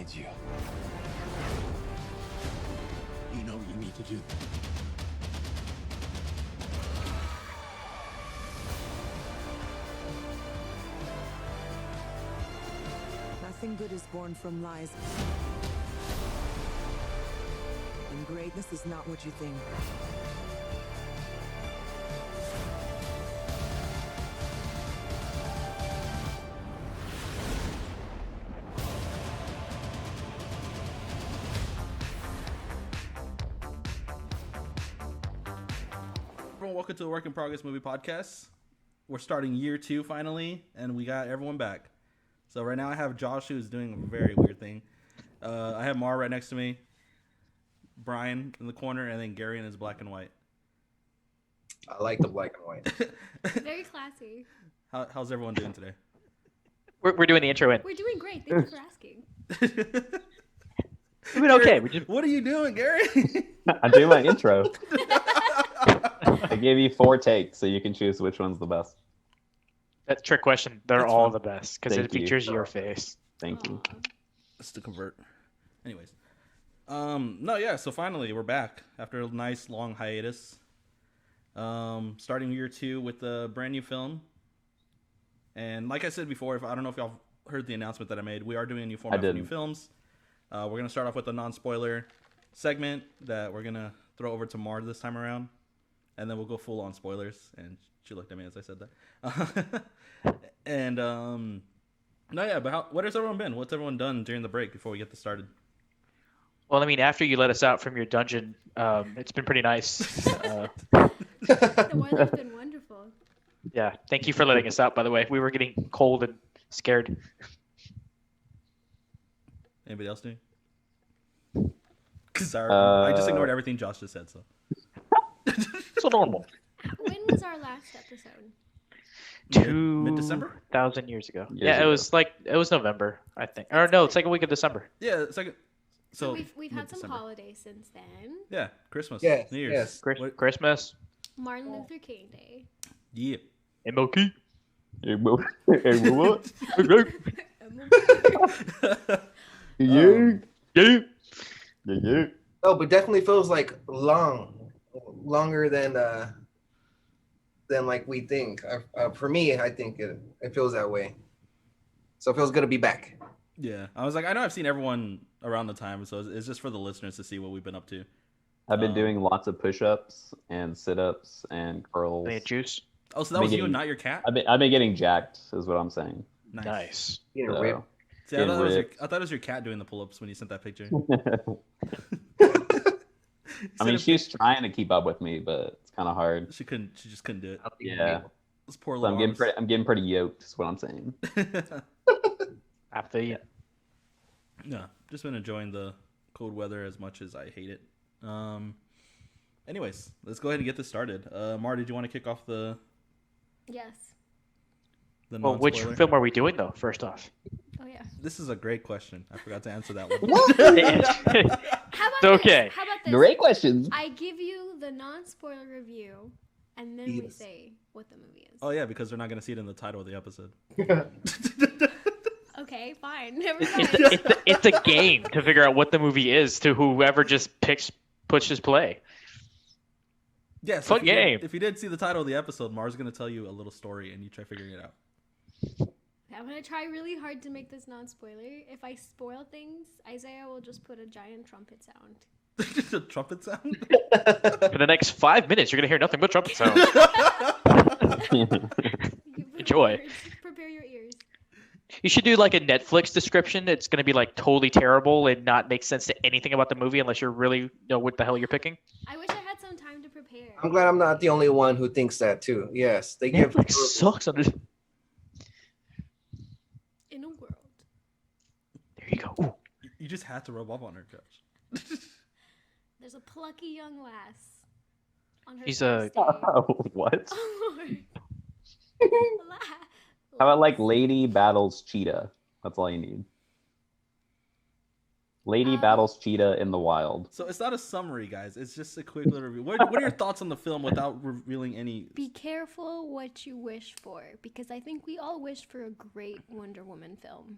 needs you. You know what you need to do. Nothing good is born from lies. And greatness is not what you think. Everyone, welcome to the Work in Progress Movie Podcast. We're starting year 2 finally, and we got everyone back. So right now I have Josh, who's doing a very weird thing. I have Mar right next to me, Brian in the corner, and then Gary in his black and white. I like the black and white. Very classy. How's everyone doing today? We're doing the intro in. We're doing great. Thank you for asking. Doing okay. What are you doing, Gary? I'm doing my intro. I gave you 4 takes, so you can choose which one's the best. That's a trick question. They're That's all fine. the best because it Thank you. features your face. Thank you. That's to convert. Anyways. So finally we're back after a nice long hiatus. Starting year 2 with a brand new film. And like I said before, I don't know if y'all heard the announcement that I made, we are doing a new format for new films. We're going to start off with a non-spoiler segment that we're going to throw over to Mar this time around. And then we'll go full on spoilers. And she looked at me as I said that. But what has everyone been? What's everyone done during the break before we get this started? Well, I mean, after you let us out from your dungeon, it's been pretty nice. The weather's been wonderful. Yeah, thank you for letting us out, by the way. We were getting cold and scared. Anybody else doing? Sorry, I just ignored everything Josh just said. So So normal. When was our last episode? Mid-December? 2,000 years ago. Years Yeah, ago. it was November, I think. Or no, second week of December. Yeah, second. So So we've had some mid-December. holidays since then. Yeah, Christmas. Yes, New Year's. yes. What- Christmas. Martin Luther King Day. Yeah. MLK. Hey, what? Yeah. Yeah, yeah. Oh, but definitely feels like longer than like we think. For me, I think it feels that way. So it feels good to be back. Yeah, I was like, I know I've seen everyone around the time, so it's just for the listeners to see what we've been up to. I've been doing lots of push-ups and sit-ups and curls. Any juice? Oh, so that was you and not your cat? I've been getting jacked, is what I'm saying. Nice. You know, So, rip. See, I thought it was your cat doing the pull-ups when you sent that picture. I mean, she's trying to keep up with me, but it's kind of hard. She just couldn't do it. Yeah, Those poor so little I'm getting pretty yoked. Is what I'm saying. I feel you. Yeah, just been enjoying the cold weather as much as I hate it. Anyways, let's go ahead and get this started. Mar, did you want to kick off the Yes. Well, which non-spoiler? film are we doing, though, first off? Oh yeah. This is a great question. I forgot to answer that one. How about Okay. this? How about this? Great questions. I give you the non-spoiler review, and then we Yes. say what the movie is. Oh yeah, because they're not gonna see it in the title of the episode. Okay, fine. Never mind. It's a game to figure out what the movie is to whoever just pushes play. Yes, Fun game. If you did see the title of the episode, Mar's gonna tell you a little story, and you try figuring it out. I'm gonna try really hard to make this non-spoiler. If I spoil things, Isaiah will just put a giant trumpet sound. The trumpet sound. For the next 5 minutes, you're gonna hear nothing but trumpet sounds. You Enjoy. Prepare your ears. You should do like a Netflix description. It's gonna be like totally terrible and not make sense to anything about the movie unless you really know what the hell you're picking. I wish I had some time to prepare. I'm glad I'm not the only one who thinks that too. Yes, they give. Netflix sucks. In a world. There you go. Ooh. You just had to rub off on her, Josh. There's a plucky young lass on her She's first day. What? Oh, Lord. How about like Lady battles cheetah? That's all you need. Lady battles cheetah in the wild. So it's not a summary, guys. It's just a quick little review. What are your thoughts on the film without revealing any? Be careful what you wish for, because I think we all wish for a great Wonder Woman film.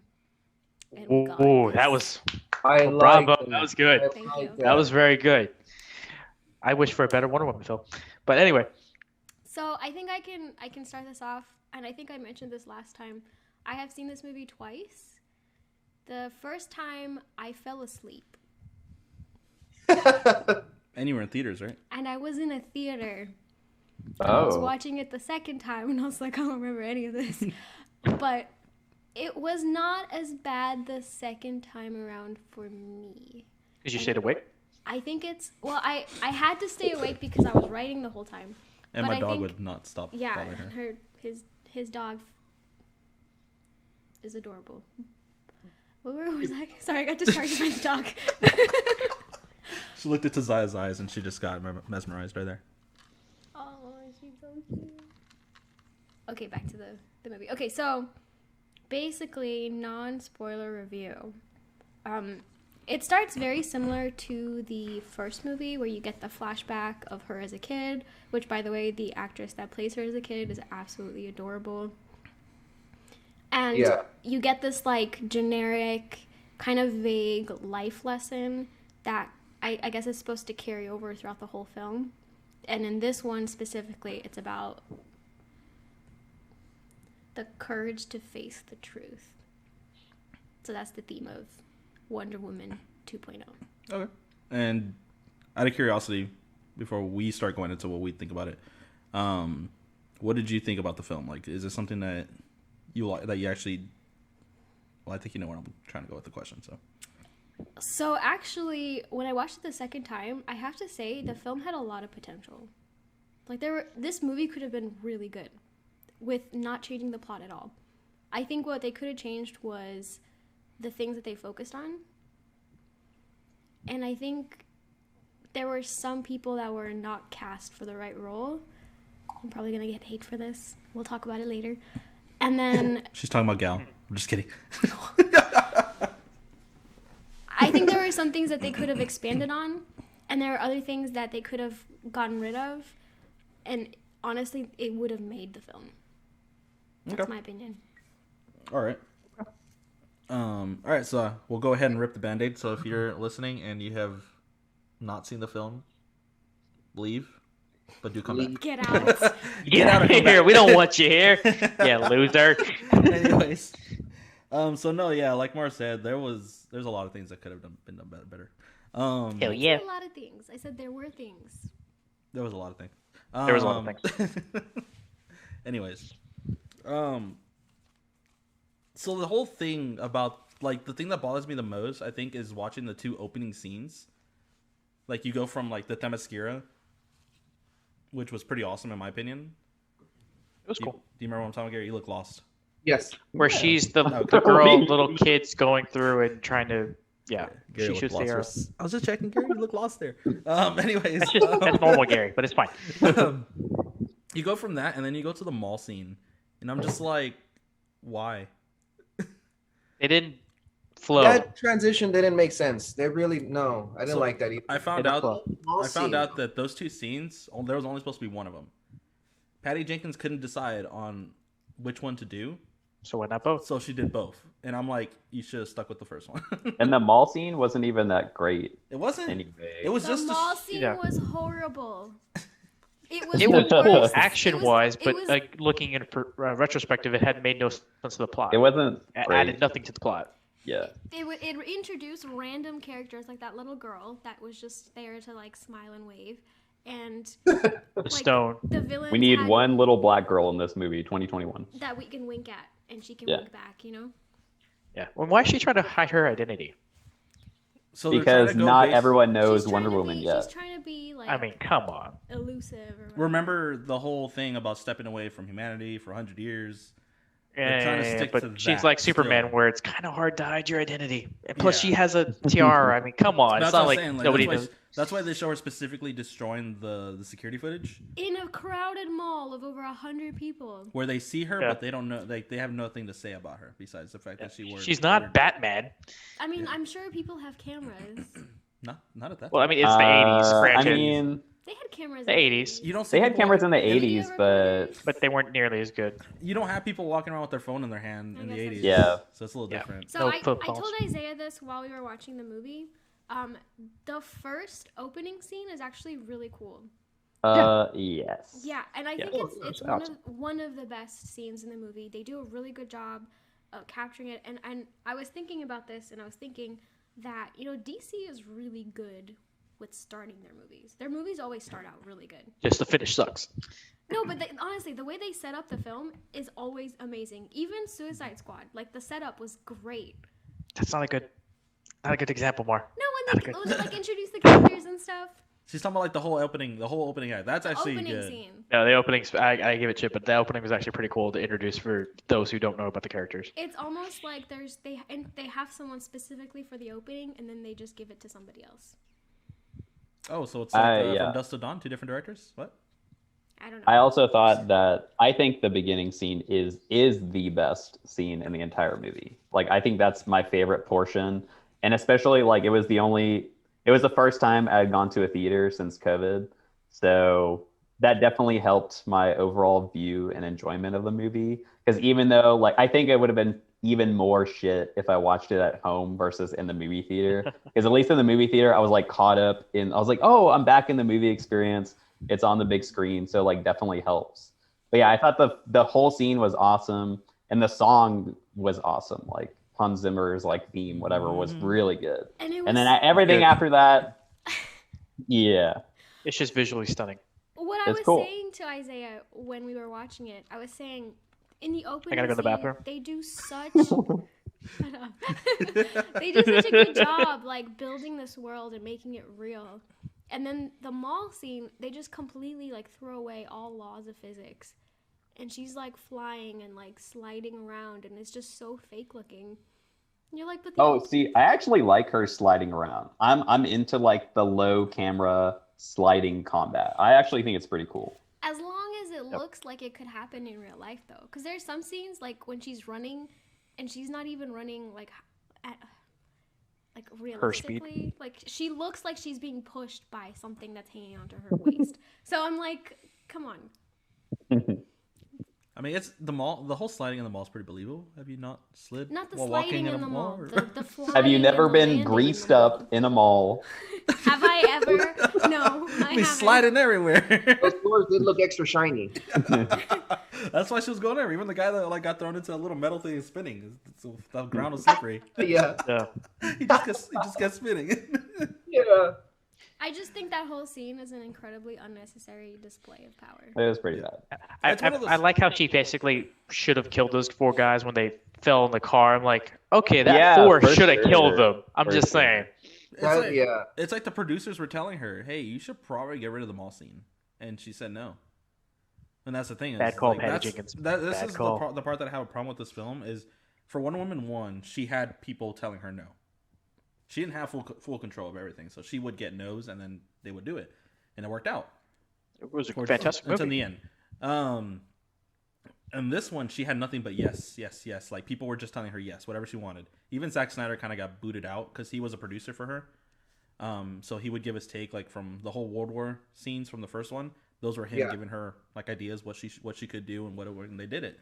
and we got Ooh, this. that was I bravo. like That was good. Thank you. That was very good. I wish for a better Wonder Woman film. But anyway, So I think I can start this off, and I think I mentioned this last time. I have seen this movie twice. The first time I fell asleep, And you were in theaters, right? and I was in a theater. I was Oh. watching it the second time, and I was like, I don't remember any of this. But it was not as bad the second time around for me. did you stay awake? I think it's I had to stay awake because I was writing the whole time. And But my I dog think- would not stop Yeah, bothering her. his dog is adorable. What was that? Sorry, I got distracted by the dog. She looked into Zaya's eyes and she just got mesmerized right there. Oh, she's so cute. Okay, back to the movie. Okay, so basically, non-spoiler review. It starts very similar to the first movie where you get the flashback of her as a kid, which, by the way, the actress that plays her as a kid is absolutely adorable. And Yeah. you get this, like, generic, kind of vague life lesson that I guess is supposed to carry over throughout the whole film. And in this one specifically, it's about the courage to face the truth. So that's the theme of Wonder Woman 2.0. Okay. And out of curiosity, before we start going into what we think about it, what did you think about the film? Like, is it something that you like, that you actually? Well, I think you know where I'm trying to go with the question. So actually, when I watched it the second time, I have to say the film had a lot of potential. Like this movie could have been really good with not changing the plot at all. I think what they could have changed was the things that they focused on. And I think there were some people that were not cast for the right role. I'm probably going to get hate for this. We'll talk about it later. And then She's talking about Gal. I'm just kidding. I think there were some things that they could have expanded on, and there were other things that they could have gotten rid of, and honestly, it would have made the film. That's my opinion. All right. All right. So we'll go ahead and rip the Band-Aid. So if you're listening and you have not seen the film, leave, but do come back. Get out. Get out of and come here. back. We don't want you here. Yeah, loser. Anyways, so no, yeah, like Mara said, there's a lot of things that could have been done better. Hell I yeah. said a lot of things. I said there were things. There was a lot of things. There was a lot of things. Anyways, so the whole thing about, like, the thing that bothers me the most, I think, is watching the two opening scenes. Like, you go from, like, the Themyscira, which was pretty awesome in my opinion. It was Do cool. you remember what I'm talking about, Gary? You look lost. Yes. Where she's the Okay. girl, little kids going through and trying to, yeah. Gary She looked shoots the lost. arrow. I was just checking, Gary. You look lost there. Anyways, That's normal, Gary, but it's fine. You go from that, and then you go to the mall scene, and I'm just like, why? It didn't flow. That transition didn't make sense. They really no. I didn't So, like that either. I found It out. flow. Mall I found scene. out that those two scenes, there was only supposed to be one of them. Patty Jenkins couldn't decide on which one to do, So why not both? so she did both. And I'm like, you should have stuck with the first one. And the mall scene wasn't even that great It wasn't. anyway. It was The just. mall scene yeah. was horrible. It was It the was cool worst. action-wise, It but was- like looking in retrospective, it had made no sense to the plot. It wasn't It great. added nothing to the plot. Yeah. It introduced random characters like that little girl that was just there to like smile and wave, and The like, stone. the villains We need had- one little black girl in this movie, 2021. that we can wink at, and she can Yeah. wink back. You know. Yeah. Well, why is she trying to hide her identity? So they're trying Because to go not based- everyone knows She's trying Wonder to Woman be, yet. She's trying to be like I mean, come on. elusive. Or whatever. Remember the whole thing about stepping away from humanity for 100 years? They're trying to Yeah, stick but to she's that like Superman, still. where it's kind of hard to hide your identity. And plus, Yeah. she has a tiara. I mean, come on. That's It's what not I'm like saying. Like, nobody that's, knows. why, that's why they show her specifically destroying the security footage, In a crowded mall of over 100 people. where they see her, Yeah. but they don't know. They have nothing to say about her besides the fact that she wore. She's not Batman. I mean, I'm sure people have cameras. Not at that. Well, I mean, it's the 80s I franchise. mean, They had cameras. The in 80s. You don't see They had people cameras in the walking- 80s, but But they weren't nearly as good. You don't have people walking around with their phone in their hand I in the guess that's 80s. Yeah. So it's a little Yeah. different. So No I flip told phones. Isaiah this while we were watching the movie. The first opening scene is actually really cool. yes. Yeah, and I think Yeah. it's Awesome. one of the best scenes in the movie. They do a really good job of capturing it. And I was thinking about this, and I was thinking that, DC is really good with starting their movies. Their movies always start out really good. Just the finish sucks. No, but honestly, the way they set up the film is always amazing. Even Suicide Squad, like the setup was great. That's not a good example, Mar. No, Not when a they good- like introduce the characters and stuff. She's talking about like the whole opening act. That's The actually opening good. scene. No, the openings, I give it shit, but the opening was actually pretty cool to introduce for those who don't know about the characters. It's almost like they have someone specifically for the opening, and then they just give it to somebody else. Oh, so it's like yeah. From Dusk to Dawn, 2 different directors? What? I don't know. I also thought that I think the beginning scene is the best scene in the entire movie. Like I think that's my favorite portion, and especially like it was the first time I had gone to a theater since COVID, so that definitely helped my overall view and enjoyment of the movie. Because even though like I think it would have been even more shit if I watched it at home versus in the movie theater. Because at least in the movie theater I was like caught up in. I was like, oh, I'm back in the movie experience. It's on the big screen, so like definitely helps. But yeah, I thought the whole scene was awesome, and the song was awesome. Like Hans Zimmer's like theme, whatever, was really good. And it was And then everything after that, yeah, It's just visually stunning. what I it's was cool. saying to Isaiah when we were watching it. I was saying in the opening gotta go to the scene, bathroom. they do such Shut up. They do such a good job like building this world and making it real. And then the mall scene, they just completely like throw away all laws of physics. And she's like flying and like sliding around, and it's just so fake looking. And you're like, but the Oh, see, I actually like her sliding around. I'm into like the low camera sliding combat. I actually think it's pretty cool. as long as it looks like it could happen in real life, though, because there's some scenes like when she's running, and she's not even running like at like realistically. Like she looks like she's being pushed by something that's hanging onto her waist. So I'm like, come on. I mean, it's the mall. The whole sliding in the mall is pretty believable. Have you not slid Not the while sliding walking in the mall. or- The flying Have you never and the been landing in greased the mall. up in a mall? Have I ever? No, I Be haven't. sliding everywhere. Those floors did look extra shiny. That's why she was going there. Even the guy that like got thrown into a little metal thing is spinning. So the ground was slippery. Yeah, Yeah. he just kept spinning. yeah. I just think that whole scene is an incredibly unnecessary display of power. It was pretty bad. It's one of those- I like how she basically should have killed those 4 guys when they fell in the car. I'm like, okay, that Yeah, 4 for should have sure. killed them. I'm For just sure. saying. It's That- like, yeah. It's like the producers were telling her, "Hey, you should probably get rid of the mall scene," and she said no. And that's the thing. Bad is, call, like, Patty that's- Jenkins. This Bad is call. the part that I have a problem with this film is for Wonder Woman 1, she had people telling her no. She didn't have full control of everything, so she would get no's, and then they would do it, and it worked out. It was a Towards- fantastic until movie. the end. And this one, she had nothing but yes, yes, yes. Like people were just telling her yes, whatever she wanted. Even Zack Snyder kind of got booted out because he was a producer for her. So he would give his take like from the whole World War scenes from the first one. Those were him Yeah. giving her like ideas what she could do and and they did it.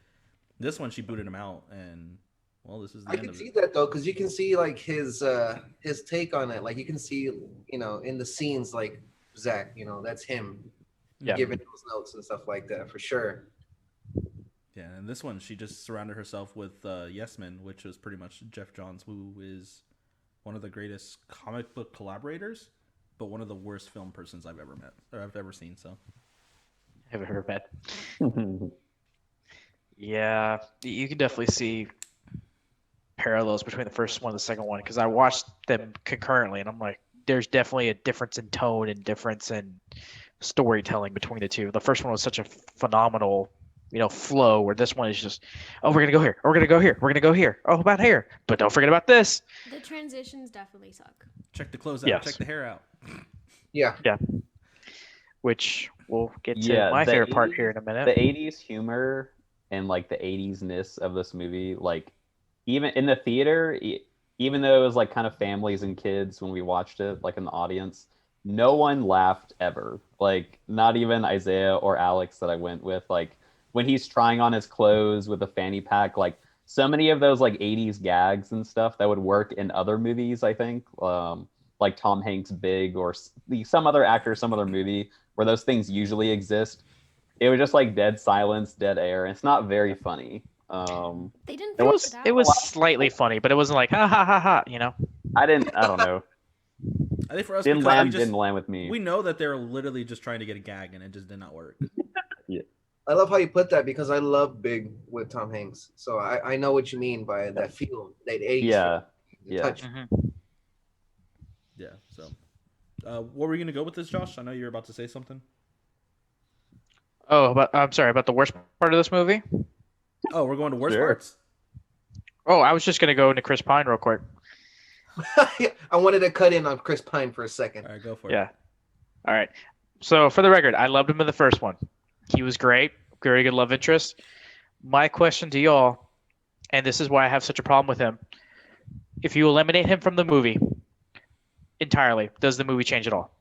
This one she booted him out, and well, this is the I end can of see it. that though, because you can see like his take on it. Like you can see, in the scenes, like Zach, that's him Yeah. giving those notes and stuff like that for sure. Yeah, and this one she just surrounded herself with yes men, which was pretty much Jeff Johns, who is one of the greatest comic book collaborators, but one of the worst film persons I've ever met or I've ever seen. So Haven't heard of that. Yeah, you can definitely see parallels between the first one and the second one because I watched them concurrently, and I'm like, there's definitely a difference in tone and difference in storytelling between the two. The first one was such a phenomenal, flow, where this one is just, oh, we're gonna go here, or we're gonna go here, we're gonna go here. Oh, about here, but don't forget about this. The transitions definitely suck. check the clothes out, Yes. check the hair out. Yeah. Which we'll get to Yeah, my the favorite part 80s here in a minute. The 80s humor and like the 80s-ness of this movie, like even in the theater, even though it was like kind of families and kids when we watched it, like in the audience, no one laughed ever. Like, not even Isaiah or Alex that I went with. Like, when he's trying on his clothes with a fanny pack, like, so many of those, like, 80s gags and stuff that would work in other movies, I think. Like Tom Hanks' Big or some other actor, some other movie where those things usually exist. It was just, like, dead silence, dead air. It's not very funny. They didn't It figure was it out. it was slightly funny, but it wasn't like ha ha ha ha. You know. I don't know. I think for us, Didn't because land with me. we know that they're literally just trying to get a gag, and it just did not work. I love how you put that because I love Big with Tom Hanks. So I know what you mean by that feel, that 80s Yeah. feel, the Yeah. touch. Yeah. So, what were you gonna go with this, Josh? I know you were about to say something. Oh, but I'm sorry about the worst part of this movie. Oh, we're going to worst Sure. parts. Oh, I was just gonna go into Chris Pine real quick. I wanted to cut in on Chris Pine for a second. All right, go for it. Yeah. All right. So for the record, I loved him in the first one. He was great, very good love interest. My question to y'all, and this is why I have such a problem with him: if you eliminate him from the movie entirely, does the movie change at all?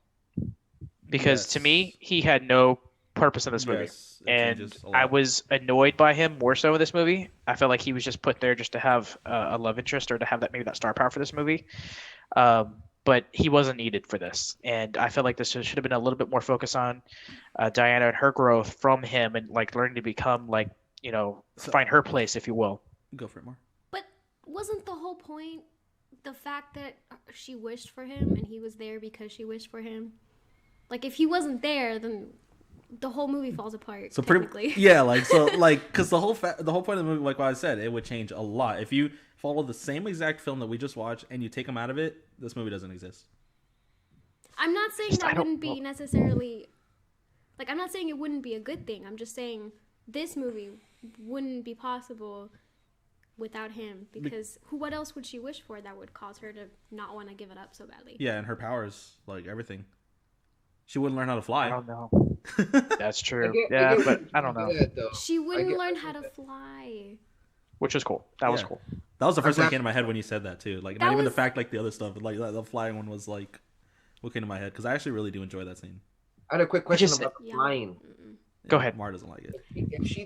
Because to me, he had no purpose in this movie. Yes, it And changes a I lot. was annoyed by him more so in this movie. I felt like he was just put there just to have a love interest or to have that star power for this movie. But he wasn't needed for this. And I felt like this should have been a little bit more focus on Diana and her growth from him and like learning to become like, find her place, if you will. Go for it more. But wasn't the whole point the fact that she wished for him and he was there because she wished for him? Like, if he wasn't there, then the whole movie falls apart. So technically. because the whole point of the movie, like what I said, it would change a lot if you follow the same exact film that we just watched and you take them out of it. This movie doesn't exist. I'm not saying Just- I that don't- wouldn't be necessarily, like, I'm not saying it wouldn't be a good thing. I'm just saying this movie wouldn't be possible without him, because what else would she wish for that would cause her to not want to give it up so badly? Yeah, and her powers, like everything. She wouldn't learn how to fly. I don't know. That's true. I Yeah, get but what I don't know. you did, though. She wouldn't get- learn I how get to that. fly. Which was cool. That was Yeah. cool. That was the first thing that Exactly. came to my head when you said that too. Like, That not even the was- fact like the other stuff, but like the flying one was like what came to my head because I actually really do enjoy that scene. I had a quick question just- about the Yeah. flying. Mm-mm. Go Yeah, ahead. Mar doesn't like it. If she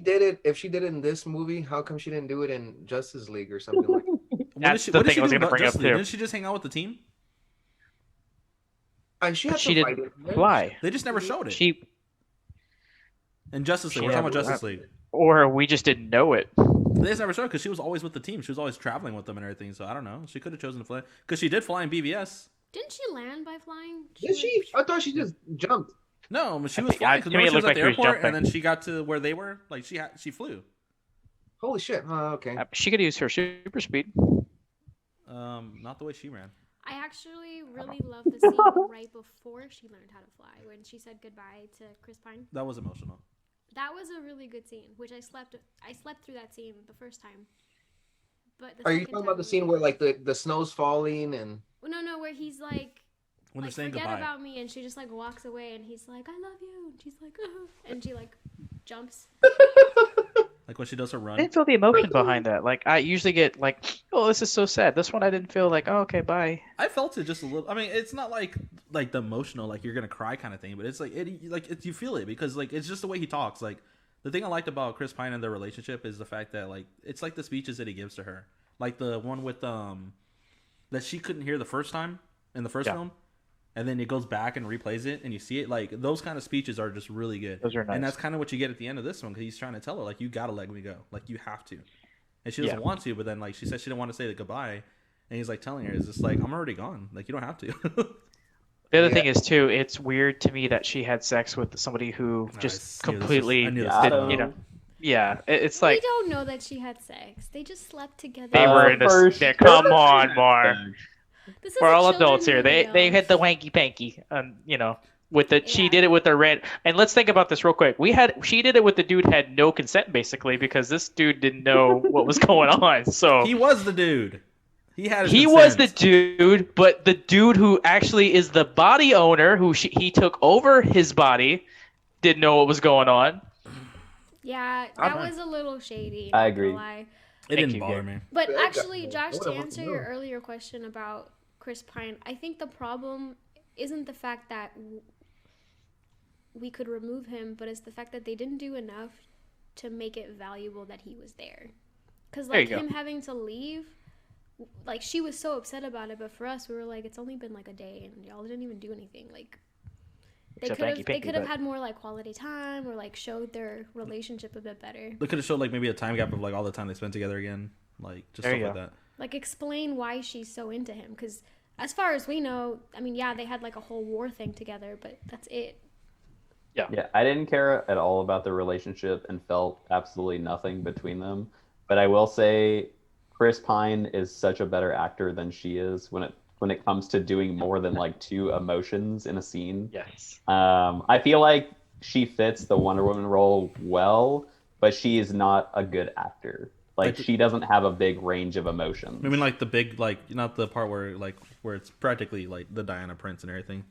did it in this movie, how come she didn't do it in Justice League or something like that? That's the thing I was do gonna about bring up, Justice League? too. Didn't she just hang out with the team? And she But had she to fight didn't it. fly. They just never showed it. She In Justice League, She we're talking about never- Justice League. or we just didn't know it. They just never showed because she was always with the team. She was always traveling with them and everything. So I don't know. She could have chosen to fly because she did fly in BVS. Didn't she land by flying? Did she? I thought she just jumped. No, but she I was think- flying I- because to me, it she was looked at the like she was airport and then jumping. she got to where they were. Like she flew. Holy shit! Okay. She could use her super speed. Not the way she ran. I actually really love the scene right before she learned how to fly, when she said goodbye to Chris Pine. That was emotional. That was a really good scene, which I slept through that scene the first time. But the Are you second talking about time the scene where like the snow's falling and? Well, no, where he's like, When they're like, saying forget goodbye. about me, and she just like walks away, and he's like, I love you, and she's like, and she like jumps. Like when she does her I run. didn't feel the emotion behind that. Like I usually get like, oh, this is so sad. This one I didn't feel like, oh, okay, bye. I felt it just a little. I mean, it's not like the emotional, like you're gonna cry kind of thing, but it's like you feel it because like it's just the way he talks. Like the thing I liked about Chris Pine and their relationship is the fact that like it's like the speeches that he gives to her, like the one with that she couldn't hear the first time in the first Yeah. film, and then it goes back and replays it, and you see it. Like those kind of speeches are just really good. Those are nice. And that's kind of what you get at the end of this one because he's trying to tell her like you gotta let me go, like you have to, and she doesn't want to, but then like she said she didn't want to say the goodbye. And he's like telling her, "Is just like I'm already gone. Like you don't have to." The other Yeah. thing is too, it's weird to me that she had sex with somebody who I just knew this was- completely I knew this was didn't, coming. you know. Yeah, it's We like don't know that she had sex. They just slept together. they were in for a. sure. Come on, Mar. This is We're a all children's adults here. They movie, had though. the wanky panky, with the she Yeah. did it with the red. And let's think about this real quick. She did it with the dude had no consent basically because this dude didn't know what was going on. So he was the dude. He had. His he was the consent. dude, but the dude who actually is the body owner, he took over his body, didn't know what was going on. Yeah, that was a little shady. I not agree. gonna lie. It Thank didn't you, bother Gabe. me. But Yeah, actually, definitely. Josh, I to would've answer loved to your know. earlier question about Chris Pine, I think the problem isn't the fact that we could remove him, but it's the fact that they didn't do enough to make it valuable that he was there. Because like him having to leave, like she was so upset about it, but for us, we were like, it's only been like a day, and y'all didn't even do anything. Like they could have had more like quality time, or like showed their relationship a bit better. They could have showed like maybe a time gap of like all the time they spent together again, like just stuff like that. Like explain why she's so into him, because as far as we know, I mean, yeah, they had like a whole war thing together, but that's it. Yeah, I didn't care at all about the relationship and felt absolutely nothing between them. But I will say, Chris Pine is such a better actor than she is when it comes to doing more than like two emotions in a scene. Yes. I feel like she fits the Wonder Woman role well, but she is not a good actor. Like she doesn't have a big range of emotions. I mean, like the big, like not the part where it's practically like the Diana Prince and everything.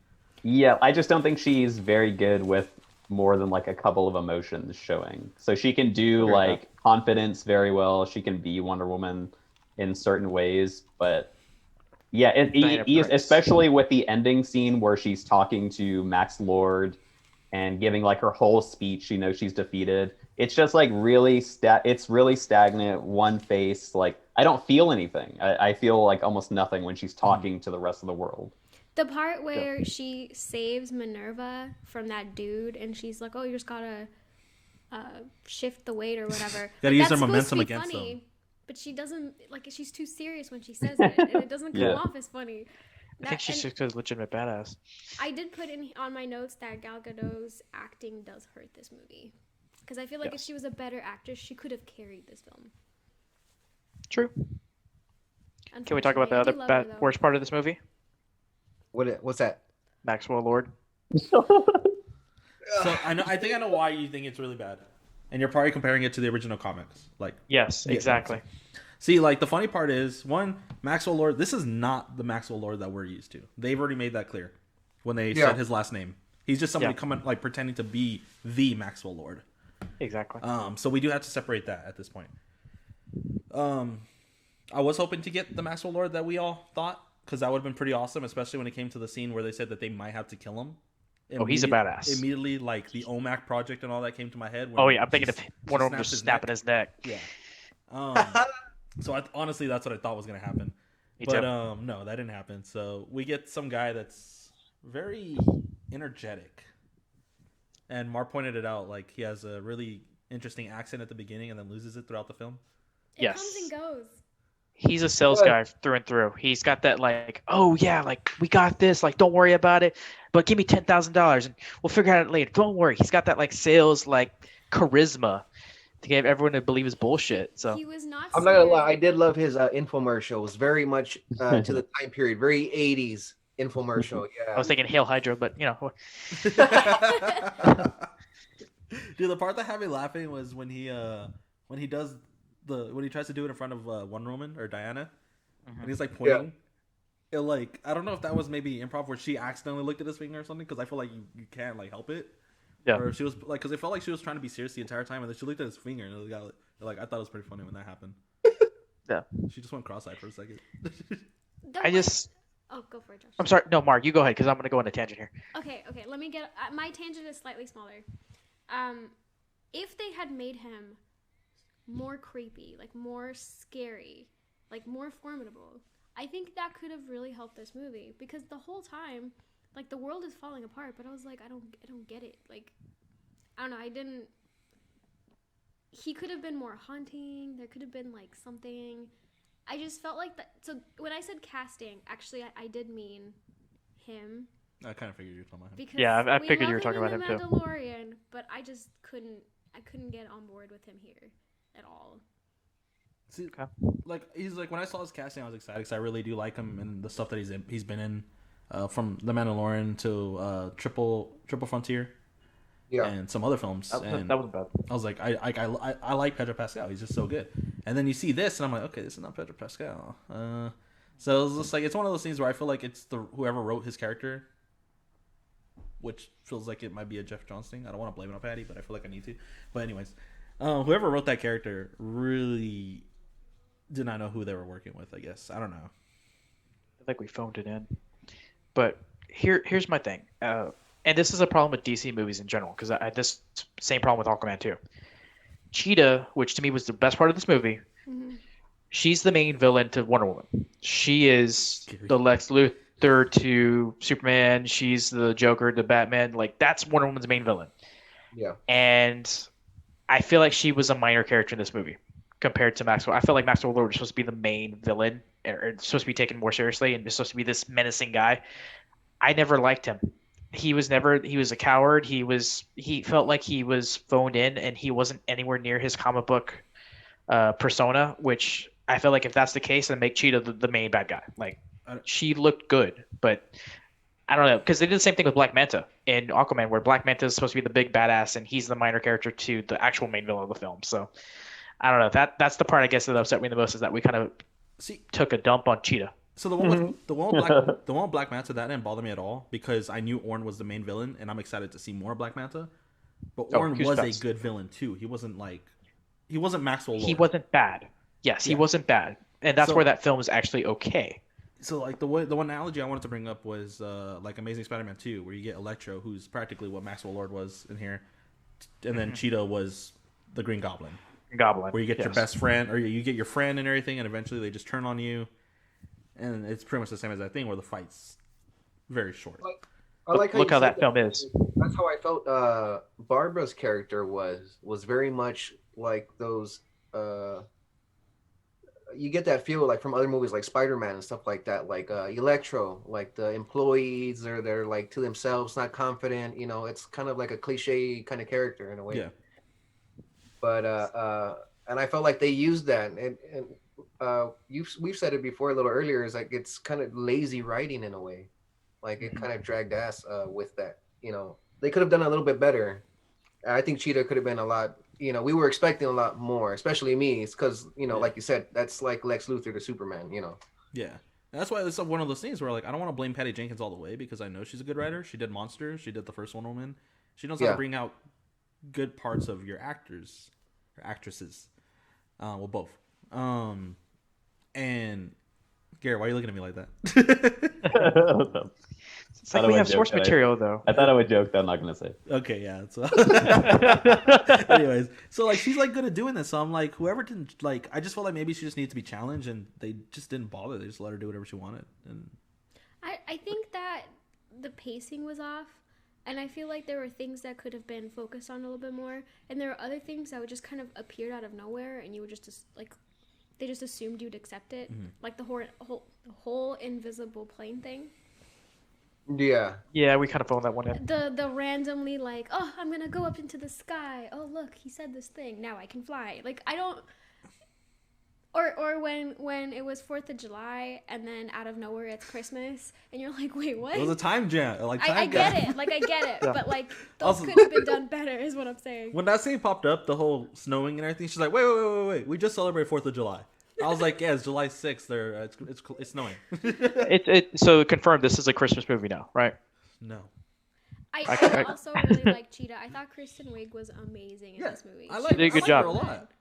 Yeah, I just don't think she's very good with more than like a couple of emotions showing. So she can do like confidence very well. She can be Wonder Woman in certain ways, but yeah, especially with the ending scene where she's talking to Max Lord and giving like her whole speech, you know, she's defeated. It's just like it's really stagnant, one face. Like I don't feel anything. I feel like almost nothing when she's talking to the rest of the world. The part where she saves Minerva from that dude, and she's like, "Oh, you just gotta shift the weight or whatever." Gotta like, use her momentum against funny, them. but she doesn't like. She's too serious when she says it, and it doesn't come off as funny. I think she's just a legitimate badass. I did put in on my notes that Gal Gadot's acting does hurt this movie, because I feel like if she was a better actress, she could have carried this film. True. Can we talk about the other worst part of this movie? What's that? Maxwell Lord. So I think I know why you think it's really bad, and you're probably comparing it to the original comics. Like yes, exactly. See, like the funny part is Maxwell Lord. This is not the Maxwell Lord that we're used to. They've already made that clear when they said his last name. He's just somebody coming like pretending to be the Maxwell Lord. Exactly. So we do have to separate that at this point. I was hoping to get the Maxwell Lord that we all thought, because that would have been pretty awesome, especially when it came to the scene where they said that they might have to kill him. Oh, he's a badass. Immediately, like the OMAC project and all that came to my head. Oh yeah, I'm thinking of Wonder Woman just snapping his neck. Yeah. So honestly, that's what I thought was gonna happen. But no, that didn't happen. So we get some guy that's very energetic, and Mark pointed it out. Like he has a really interesting accent at the beginning, and then loses it throughout the film. It comes and goes. He's a sales guy through and through. He's got that like, oh yeah, like we got this, like don't worry about it, but give me $10,000 and we'll figure it out later. Don't worry. He's got that like sales like charisma to get everyone to believe his bullshit. So he was not. I'm not gonna lie, I did love his infomercial. It was very much to the time period, very 80s infomercial. Yeah. I was thinking Hail Hydra, but you know. Dude, the part that had me laughing was when he does when he tries to do it in front of Wonder Woman or Diana, and he's like pointing. It like I don't know if that was maybe improv where she accidentally looked at his finger or something, because I feel like you can't like help it. Yeah. Or she was like, because it felt like she was trying to be serious the entire time, and then she looked at his finger, and it got like I thought it was pretty funny when that happened. Yeah. She just went cross-eyed for a second. Oh, go for it, Josh. I'm sorry. No, Mark, you go ahead because I'm gonna go on a tangent here. Okay. Let me get my tangent is slightly smaller. If they had made him more creepy, like more scary, like more formidable, I think that could have really helped this movie, because the whole time, like the world is falling apart, but I was like, I don't get it. Like, I don't know. He could have been more haunting. There could have been like something. I just felt like that. So when I said casting, actually, I did mean him. I kind of figured you were talking about him. Because I figured you were talking about him too. Mandalorian, but I just couldn't get on board with him here at all. See, like he's like when I saw his casting, I was excited because I really do like him and the stuff that he's been in, from The Mandalorian to Triple Frontier, and some other films. That wasn't bad. I was like, I like Pedro Pascal. He's just so good. And then you see this, and I'm like, okay, this is not Pedro Pascal. So it's just like it's one of those things where I feel like it's whoever wrote his character, which feels like it might be a Jeff Johns thing. I don't want to blame it on Patty, but I feel like I need to. But anyways, whoever wrote that character really did not know who they were working with, I guess. I don't know. I think we phoned it in. But here's my thing. And this is a problem with DC movies in general because I had this same problem with Aquaman too. Cheetah, which to me was the best part of this movie, she's the main villain to Wonder Woman. She is the Lex Luthor to Superman. She's the Joker to Batman. Like that's Wonder Woman's main villain. Yeah. And I feel like she was a minor character in this movie compared to Maxwell. I felt like Maxwell Lord was supposed to be the main villain, or supposed to be taken more seriously, and supposed to be this menacing guy. I never liked him. He was a coward. He felt like he was phoned in, and he wasn't anywhere near his comic book persona, which I feel like if that's the case, then make Cheetah the main bad guy. Like she looked good, but I don't know, because they did the same thing with Black Manta in Aquaman, where Black Manta is supposed to be the big badass, and he's the minor character to the actual main villain of the film. So I don't know. That's the part I guess that upset me the most, is that we kind of took a dump on Cheetah. So the one with the one with Black Manta, that didn't bother me at all because I knew Orn was the main villain, and I'm excited to see more Black Manta. But Orn was a good villain too. He wasn't Maxwell Lord. He wasn't bad. Yes, he wasn't bad, and that's where that film is actually okay. So like the one analogy I wanted to bring up was like Amazing Spider-Man 2, where you get Electro, who's practically what Maxwell Lord was in here, and then Cheetah was the Green Goblin. Where you get your best friend, or you get your friend and everything, and eventually they just turn on you. And it's pretty much the same as that thing where the fight's very short. I like Look how that film is. That's how I felt. Barbara's character was very much like those. You get that feel like from other movies like Spider-Man and stuff like that. Like Electro, like the employees they're like to themselves, not confident. You know, it's kind of like a cliche kind of character in a way. Yeah. But and I felt like they used that and we've said it before a little earlier, is like it's kind of lazy writing in a way, like it kind of dragged ass with that. You know, they could have done a little bit better. I think Cheetah could have been a lot. You know, we were expecting a lot more, especially me. It's because like you said, that's like Lex Luthor to Superman. You know. Yeah, and that's why it's one of those things where like I don't want to blame Patty Jenkins all the way because I know she's a good writer. She did Monsters. She did the first Wonder Woman. She knows how to bring out good parts of your actors or actresses. Well, both. And Garrett, why are you looking at me like that? It's like we have source material, though. I thought I would joke that I'm not going to say. Okay, yeah. So anyways, so like she's like good at doing this. So I'm like, whoever didn't like, I just felt like maybe she just needed to be challenged, and they just didn't bother. They just let her do whatever she wanted. And I think that the pacing was off, and I feel like there were things that could have been focused on a little bit more, and there were other things that would just kind of appeared out of nowhere, and you would just like. They just assumed you'd accept it, like the whole invisible plane thing. Yeah. Yeah, we kind of phoned that one in. The randomly like, oh, I'm gonna go up into the sky. Oh, look, he said this thing. Now I can fly. Like I don't. Or when it was 4th of July and then out of nowhere it's Christmas and you're like, wait, what? it was a time jam. Like I get it. Like I get it. Yeah. But like those could have been done better, is what I'm saying. When that scene popped up, the whole snowing and everything, she's like, wait. We just celebrated 4th of July. I was like, yeah, it's July 6th. There, it's snowing. So confirmed, this is a Christmas movie now, right? No. I also really like Cheetah. I thought Kristen Wiig was amazing in this movie. I like, did a good I like job. her a lot.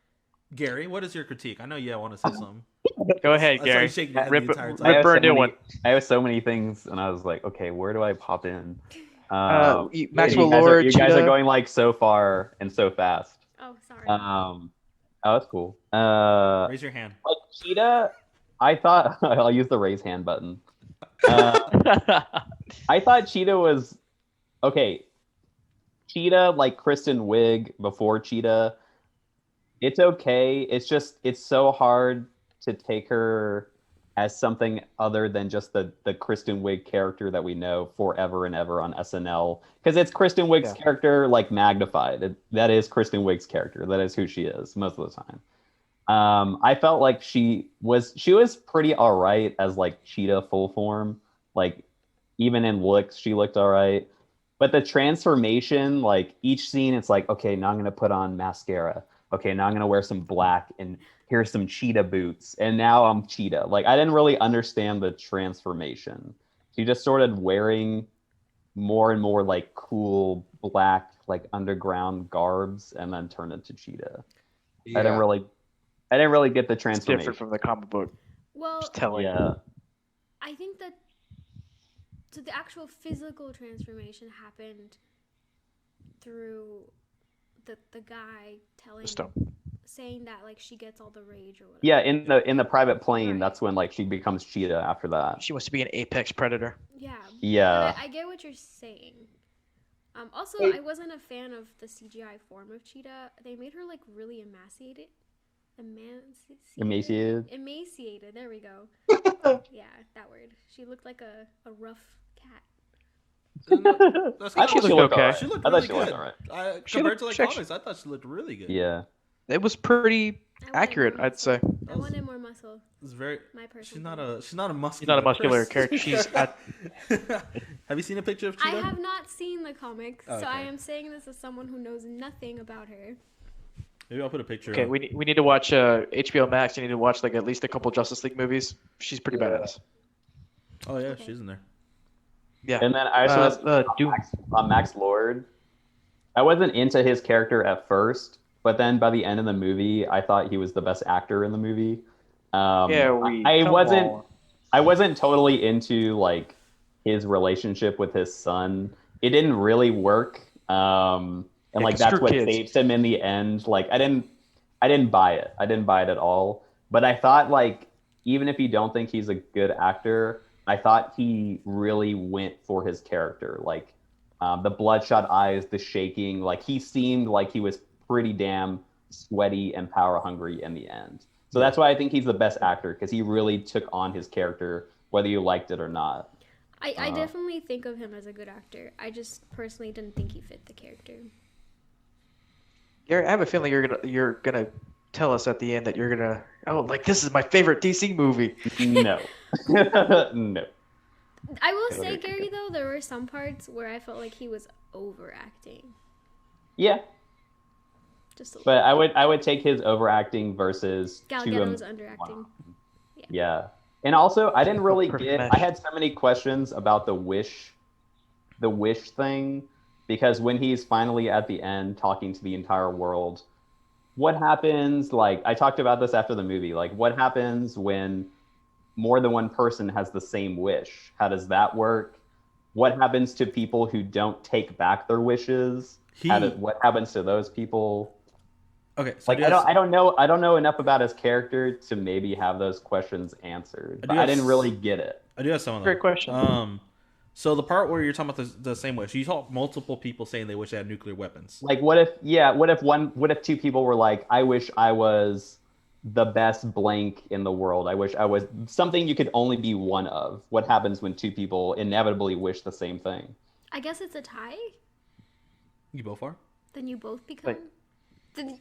Gary, what is your critique? I know you want to say something. Go ahead, I saw Gary. you shaking your head Rip the entire time. her a new one. I have so many things, and I was like, okay, where do I pop in? Maxwell you guys Lord, you guys Cheetah. are going like so far and so fast. Oh, sorry. Oh, that's cool. Raise your hand. Like Cheetah, I thought I'll use the raise hand button. I thought Cheetah was okay. Cheetah, like Kristen Wiig before Cheetah, it's okay. It's so hard to take her as something other than just the Kristen Wiig character that we know forever and ever on SNL, because it's Kristen Wiig's character like magnified. That is Kristen Wiig's character. That is who she is most of the time. I felt like she was pretty all right as like Cheetah full form. Like even in looks, she looked all right. But the transformation, like each scene, it's like, okay, now I'm gonna put on mascara. Okay, now I'm gonna wear some black, and here's some cheetah boots, and now I'm Cheetah. Like I didn't really understand the transformation. She just started wearing more and more like cool black, like underground garbs, and then turned into Cheetah. Yeah. I didn't really get the It's transformation. different from the comic book. Well, Just telling you. Yeah. I think that So the actual physical transformation happened through the guy saying that like she gets all the rage or whatever. Yeah, in the private plane, Right. that's when like she becomes Cheetah after that. She wants to be an apex predator. Yeah. Yeah. But I get what you're saying. Also, Wait. I wasn't a fan of the CGI form of Cheetah. They made her like really emaciated. Emaciated. Emaciated. There we go. Yeah, that word. She looked like a rough cat. That's I kinda thought what she looked okay. alright. She looked I really thought she looked good. alright. Compared to like she actually- comics, I thought she looked really good. Yeah. It was pretty I wanted accurate, more I'd say. muscle. I That was- wanted more muscle. It's very. My person. She's not a muscular. She's not a muscular person. character. She's Have you seen a picture of I Cheetah? have not seen the comics, so I Okay. am saying this as someone who knows nothing about her. Maybe I'll put a picture. okay. up. We need to watch HBO Max. You need to watch like at least a couple Justice League movies. She's pretty Yeah. badass. Oh yeah, Okay. she's in there. Yeah. And then I also Doom. Max Lord. I wasn't into his character at first, but then by the end of the movie, I thought he was the best actor in the movie. I wasn't totally into like his relationship with his son. It didn't really work. And like that's screw what kids. saves him in the end. Like I didn't buy it. I didn't buy it at all. But I thought like even if you don't think he's a good actor, I thought he really went for his character. Like the bloodshot eyes, the shaking, like he seemed like he was pretty damn sweaty and power hungry in the end. So that's why I think he's the best actor, because he really took on his character, whether you liked it or not. I definitely think of him as a good actor. I just personally didn't think he fit the character. Gary, I have a feeling you're gonna tell us at the end that you're gonna like this is my favorite DC movie. No. No. I will Okay, say, okay, Gary, though, there were some parts where I felt like he was overacting. Yeah. Just a little. But I would take his overacting versus Gal to Gadot was him. underacting. Yeah. And also I didn't really Perfect get match. I had so many questions about the wish thing, because when he's finally at the end talking to the entire world, what happens, like I talked about this after the movie, like what happens when more than one person has the same wish? How does that work? What happens to people who don't take back their wishes? What happens to those people? Okay, so Like I don't know enough about his character to maybe have those questions answered. But I didn't really get it. I do have some of them. Great question. So the part where you're talking about the same wish, you saw multiple people saying they wish they had nuclear weapons. Like what if two people were like, I wish I was the best blank in the world. I wish I was something you could only be one of. What happens when two people inevitably wish the same thing? I guess it's a tie. You both are? Then you both become.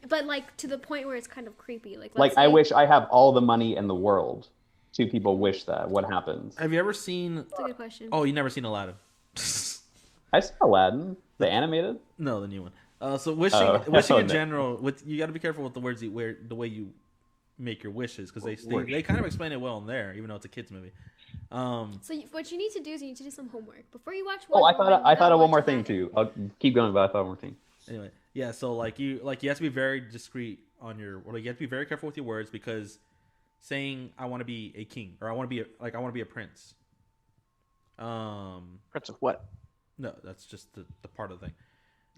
But like to the point where it's kind of creepy. Like Like let's I say- wish I have all the money in the world. Two people wish that. What happens? Have you ever seen? That's a good question. Oh, you never seen Aladdin? I saw Aladdin, the animated. No, the new one. So wishing Oh, in no. general, you got to be careful with the words you wear, the way you make your wishes, because they kind of explain it well in there, even though it's a kids movie. So what you need to do is you need to do some homework before you watch. Oh, Wonder I Woman, thought you gotta of one watch more thing Aladdin. too. I'll keep going, but I thought one more thing. Anyway, yeah. So like you have to be very discreet on your. Or like you have to be very careful with your words, because saying I want to be a king or I want to be a prince. Prince of what? No, that's just the part of the thing.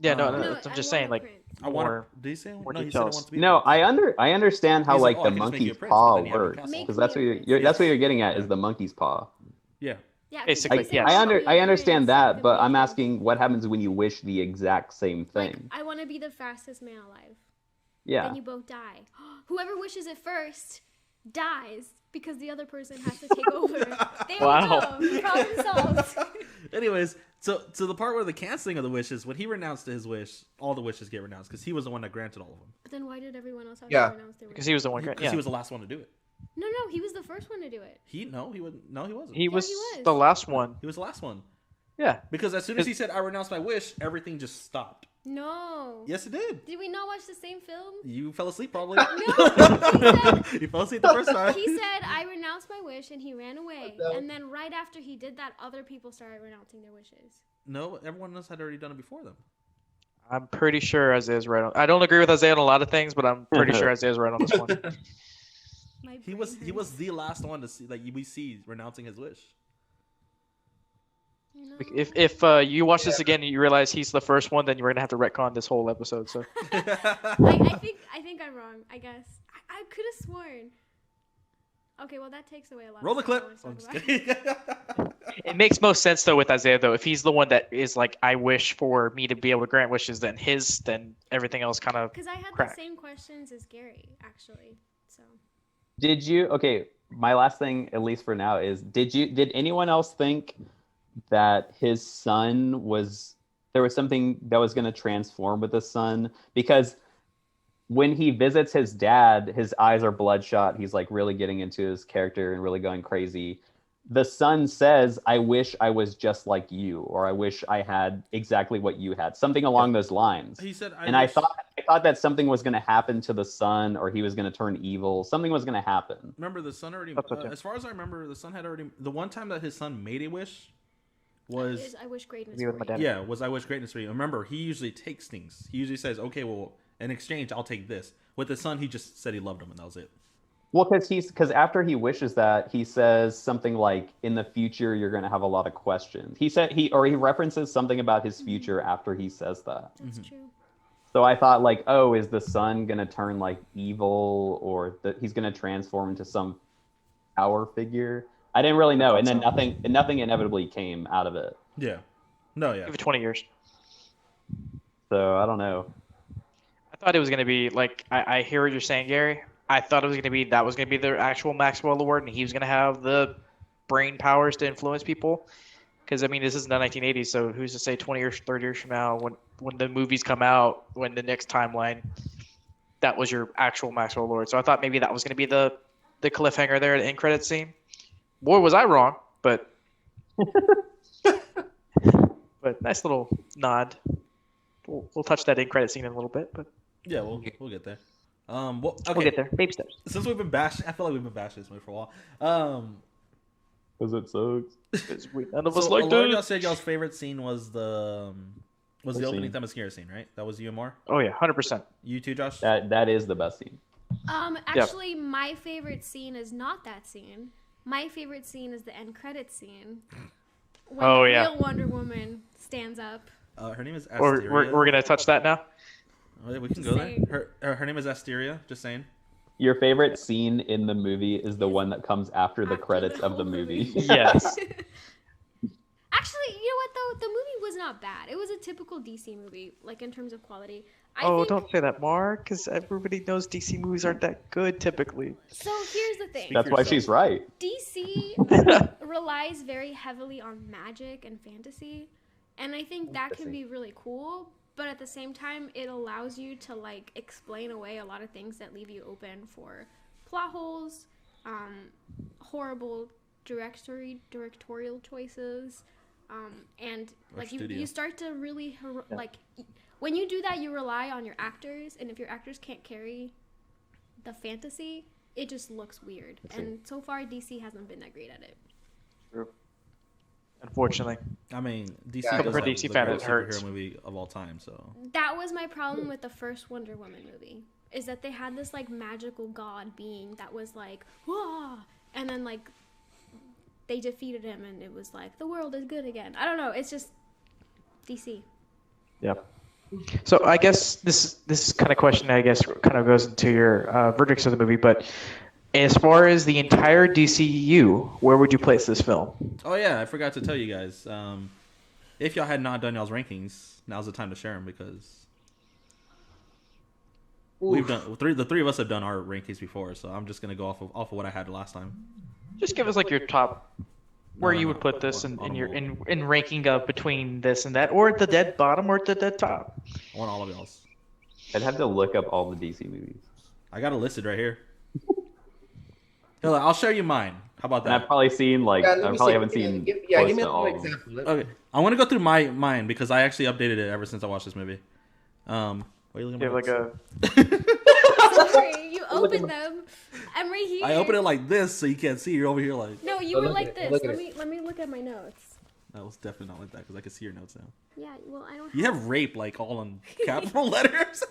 Yeah, no, No, I'm I just want saying a like prince. I want. more. Did he say? more No, he said he details. wants to be. a No, prince. I understand how He's like, like oh, the I can just make you a monkey's prince, but paw then you have your works, castle. Make because me that's a what prince. that's what you're getting at Yeah. is the monkey's paw. Yeah. Yeah, 'cause Basically, if you yes. say, I "Want to be a understand prince," that, then but we I'm can- asking what happens when you wish the exact same Like, thing. I want to be the fastest man alive. Yeah. Then you both die. Whoever wishes it first dies because the other person has to take over. There Wow. we go. Problem solved. Anyways, so to the part where the canceling of the wishes, when he renounced his wish, all the wishes get renounced because he was the one that granted all of them. But then why did everyone else have Yeah. to renounce their Because wish? he was the one. Because Yeah. he was the last one to do it. No, he was the first one to do it. He wasn't. He was he was. the last one. He was the last one. Yeah. Because as soon as he said I renounce my wish, everything just stopped. No. Yes, it did. Did we not watch the same film? You fell asleep probably. No. You fell asleep the first time. He said, I renounce my wish, and he ran away. And then right after he did that, other people started renouncing their wishes. No, everyone else had already done it before them. I'm pretty sure Isaiah's right on. I don't agree with Isaiah on a lot of things, but I'm pretty sure Isaiah's right on this one. My He brain was hurts. the last one to see we see renouncing his wish. No. If you watch this again and you realize he's the first one, then you're gonna have to retcon this whole episode. So I think I'm wrong. I guess I could have sworn. Okay, well that takes away a lot. Roll the of clip. stuff I I'm wanna just talk kidding. it makes most sense though with Isaiah though. If he's the one that is like, I wish for me to be able to grant wishes, then everything else kind of. Because I had crack. the same questions as Gary, actually. So. Did you? Okay, my last thing, at least for now, is did anyone else think that his son there was something that was going to transform with his son? Because when he visits his dad, his eyes are bloodshot. He's like really getting into his character and really going crazy. The son says, "I wish I was just like you," or "I wish I had exactly what you had," something along those lines. He said, I thought that something was going to happen to the son, or he was going to turn evil. Something was going to happen. Remember, the son already. That's okay. As far as I remember, the son had already. The one time that his son made a wish was I wish greatness Be with my for you. dad. yeah, was I wish greatness for you. Remember, he usually takes things. He usually says, "Okay, well, in exchange, I'll take this." With the son, he just said he loved him, and that was it. Well, because after he wishes that, he says something like, "In the future, you're going to have a lot of questions." He references something about his future after he says that. That's true. So I thought, like, oh, is the son going to turn like evil, or that he's going to transform into some power figure? I didn't really know, and then nothing inevitably came out of it. Yeah. No, yeah. Give it 20 years. So I don't know. I thought it was gonna be like I hear what you're saying, Gary. I thought it was gonna be the actual Maxwell Award, and he was gonna have the brain powers to influence people. Because I mean, this is the 1980s, so who's to say 20 years, 30 years from now, when the movies come out, when the next timeline, that was your actual Maxwell Award. So I thought maybe that was gonna be the cliffhanger there, the end credit scene. Boy, was I wrong, but nice little nod. We'll touch that end credit scene in a little bit, but Yeah, we'll get there. Well, okay. we'll get there. Baby steps. Since we've been bashing, I feel like we've been bashing this movie for a while. Because it sucks. None of us So like a lot of that. y'all said y'all's favorite scene was the opening scene? Themyscira scene, right? That was you and more. Oh yeah, 100%. You too, Josh. That is the best scene. Actually, my favorite scene is not that scene. My favorite scene is the end credits scene. When Oh, the yeah. real Wonder Woman stands up. Her name is We're Asteria. gonna touch that now. Oh, yeah, we can go there. Saying. Her name is Asteria. Just saying. Your favorite scene in the movie is the one that comes after the After credits the of the whole movie. Yes. Actually, you know what though? The movie was not bad. It was a typical DC movie, like in terms of quality. I think, Don't say that, Mark, because everybody knows DC movies aren't that good typically. So here's the thing. That's why she's right. DC relies very heavily on magic and fantasy, and I think that can be really cool. But at the same time, it allows you to like explain away a lot of things that leave you open for plot holes, horrible directorial choices, and like you start to really like when you do that, you rely on your actors, and if your actors can't carry the fantasy, it just looks weird. And so far, DC hasn't been that great at it. True. Unfortunately. I mean, DC Yeah, does for have DC the fan, greatest it hurts. superhero movie of all time. So That was my problem with the first Wonder Woman movie, is that they had this like magical god being that was like, whoa, and then like they defeated him, and it was like the world is good again. I don't know. It's just DC. Yep. So I guess this kind of question, I guess, kind of goes into your verdicts of the movie. But as far as the entire DCU, where would you place this film? oh yeah, I forgot to tell you guys. If y'all had not done y'all's rankings, now's the time to share them because we've done the three of us have done our rankings before. So I'm just gonna go off of what I had last time. Just give us like your top, where No, you no, would put this on in your a roll. in ranking of between this and that, or at the dead bottom, or at the dead top. I want all of y'all's. I'd have to look up all the DC movies. I got it listed right here. Hell, I'll show you mine. How about And I've that? probably seen like Yeah, let I me probably see. haven't seen Give close me to all an of them. example. Okay, I want to go through mine because I actually updated it ever since I watched this movie. What are you looking You at? have like a Sorry, you opened them. I'm right here. I opened it like this so you can't see. You're over here like. No, you Oh, were look like at it. this. Look at Let me look at my notes. That was definitely not like that because I can see your notes now. Yeah, well, I don't. You have rape like all in capital letters.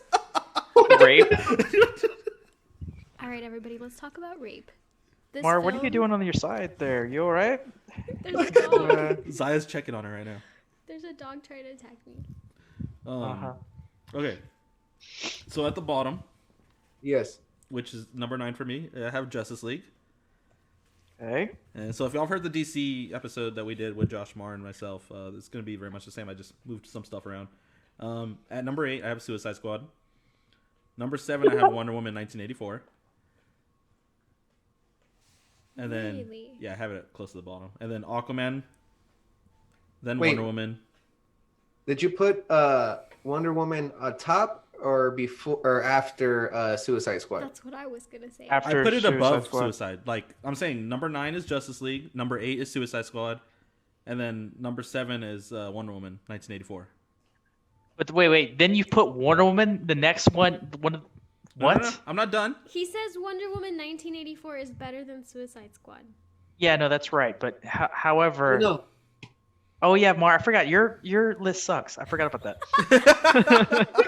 rape. All right, everybody, let's talk about rape. This Mar, what are you film- doing on your side there? You all right? There's a dog. Zaya's checking on her right now. There's a dog trying to attack me. Okay. So at the bottom, Yes. which is number 9 for me, I have Justice League. Okay. And so if y'all heard the DC episode that we did with Josh Marr and myself, it's going to be very much the same. I just moved some stuff around. At number 8, I have Suicide Squad. Number 7, I have Wonder Woman 1984. And then, Really? yeah, I have it close to the bottom. And then Aquaman. Then Wait. Wonder Woman. Did you put Wonder Woman on top or before or after Suicide Squad? That's what I was gonna say. After I put it Suicide above Squad. Suicide. Like, I'm saying number 9 is Justice League. Number 8 is Suicide Squad. And then number 7 is Wonder Woman 1984. But wait. Then you put Wonder Woman. The next one. What? No, I'm not done. He says Wonder Woman 1984 is better than Suicide Squad. Yeah, no, that's right. But however. No. Oh yeah, Mar, I forgot your list sucks. I forgot about that.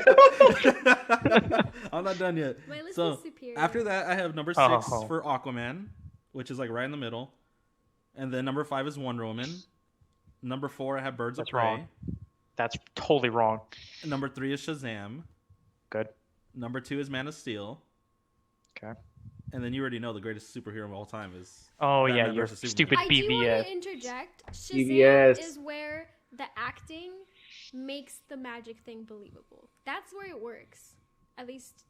I'm not done yet. My list So is superior. after that, I have number 6 Oh. for Aquaman, which is like right in the middle. And then number 5 is Wonder Woman. Number 4, I have Birds That's of Prey. wrong. That's totally wrong. And number 3 is Shazam. Good. Number 2 is Man of Steel. Okay. And then you already know the greatest superhero of all time is. Oh Batman yeah, your versus Superman. stupid I do want BVS. to interject. Shazam BVS. is where the acting makes the magic thing believable. That's where it works. At least,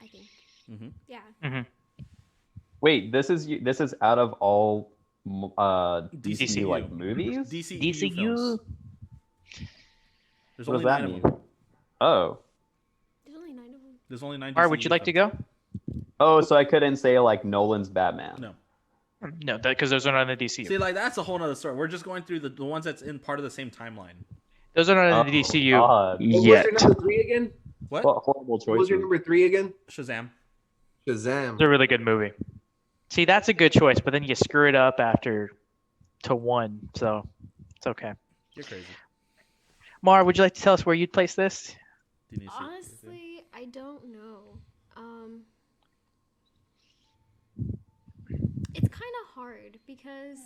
I think. Mhm. Yeah. Wait, this is out of all DCU. DCU like movies? DCU films. There's What only does that 9 of mean? them. Oh. There's only 9 of them. There's only 9 Mar, would you DCU like to films. go? Oh, so I couldn't say like Nolan's Batman. No. No, because those are not in the DCU. See, like, that's a whole nother story. We're just going through the ones that's in part of the same timeline. Those are not Oh, in the DCU God. What was yet. your number 3 again? What? What horrible What was your choices. number 3 again? Shazam. Shazam. It's a really good movie. See, that's a good choice, but then you screw it up after to 1, so it's okay. You're crazy. Mar, would you like to tell us where you'd place this? Do you need to see it? Honestly, I don't know. It's kind of hard because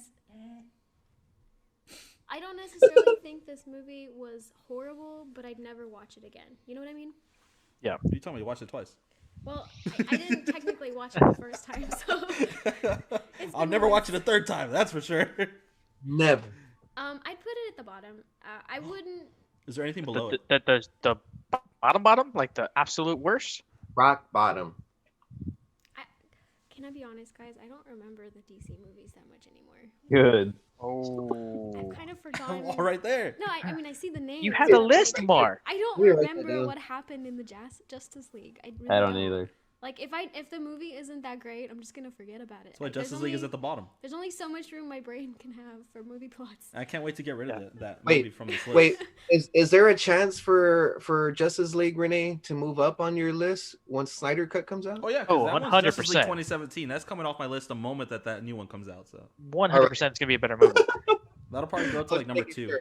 I don't necessarily think this movie was horrible, but I'd never watch it again. You know what I mean? You told me you watched it twice. Well, I didn't technically watch it the first time, so I'll never watch it a third time, that's for sure. Never. I'd put it at the bottom. I wouldn't. Is there anything below it? The bottom, like the absolute worst? Rock bottom. Can I be honest, guys? I don't remember the DC movies that much anymore. Good. Oh. I've kind of forgotten. All right there. No, I mean I see the name. You have a list, Mar. I don't Yeah, write that remember down. what happened in the Justice League. Really I don't either. Like if the movie isn't that great, I'm just gonna forget about it. That's why There's Justice League is only- at the bottom. There's only so much room my brain can have for movie plots. I can't wait to get rid of that Wait, movie from this list. Wait, is there a chance for Justice League, Renee, to move up on your list once Snyder Cut comes out? Oh yeah, Oh, that one's Justice League 100%. 2017. That's coming off my list the moment that new one comes out. So 100% it's gonna be a better movie. that'll probably go to like number 2. Sure.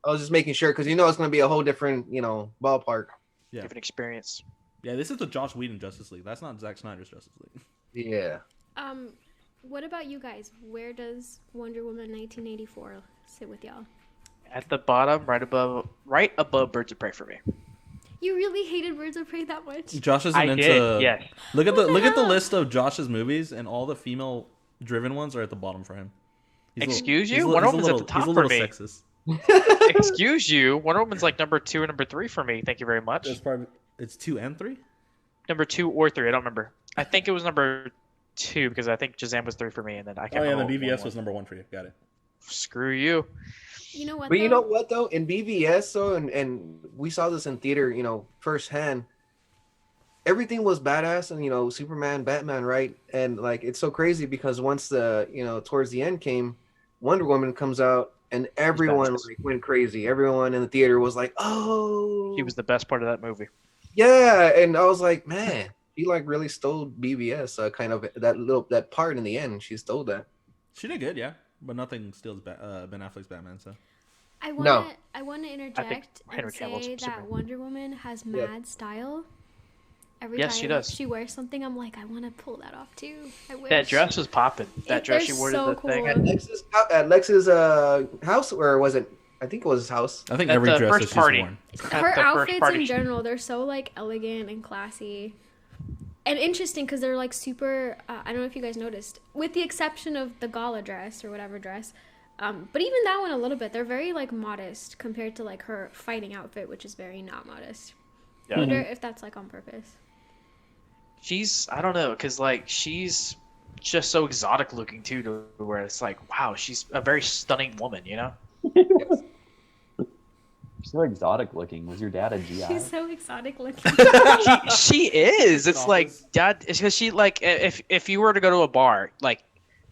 I was just making sure because it's going to be a whole different, ballpark. Yeah. Different experience. Yeah, this is the Josh Whedon Justice League. That's not Zack Snyder's Justice League. Yeah. What about you guys? Where does Wonder Woman 1984 sit with y'all? At the bottom, right above Birds of Prey for me. You really hated Birds of Prey that much? Josh isn't I into. did, yes. Look at What the the hell? list of Josh's movies, and all the female-driven ones are at the bottom for him. He's a little- Excuse he's you? a little- Wonder he's a Woman's at little- the top he's a for little me. sexist. Excuse you. Wonder Woman's like number 2 or number 3 for me. Thank you very much. It's 2 and 3. Number 2 or 3. I don't remember. I think it was number 2 because I think Shazam was 3 for me, and then I can't Oh yeah, and remember the what BVS one was number 1 for you. Got it. Screw you. You know what? But you though? know what though? In BVS though, and we saw this in theater, firsthand. Everything was badass, and Superman, Batman, right? And like it's so crazy because once towards the end came, Wonder Woman comes out, and everyone badass. like went crazy. Everyone in the theater was like, "Oh!" He was the best part of that movie. Yeah, and I was like, man, she like really stole BVS, kind of that part in the end. She stole that. She did good, yeah, but nothing steals Ben Affleck's Batman. So I want No. to I want to interject and Henry Cavill's say that Superman. Wonder Woman has Yeah. mad style. Every Yes, time she does. she wears something, I'm like, I want to pull that off too. I wish. That dress was popping. That dress They're she wore so to the thing. cool. At Lex's house, or was it? I think it was his house. I think At every the dress first that she's party. worn. At Her the first outfits party in she- general, they're so like elegant and classy. And interesting because they're like super. I don't know if you guys noticed, with the exception of the gala dress or whatever dress, but even that one a little bit. They're very like modest compared to like her fighting outfit, which is very not modest. I wonder if that's like on purpose. She's, I don't know, because like she's just so exotic looking too, to where it's like, wow, she's a very stunning woman, you know? So exotic looking. Was your dad a GI? She's so exotic looking. She is. It's like, dad, it's because she like, if you were to go to a bar, like,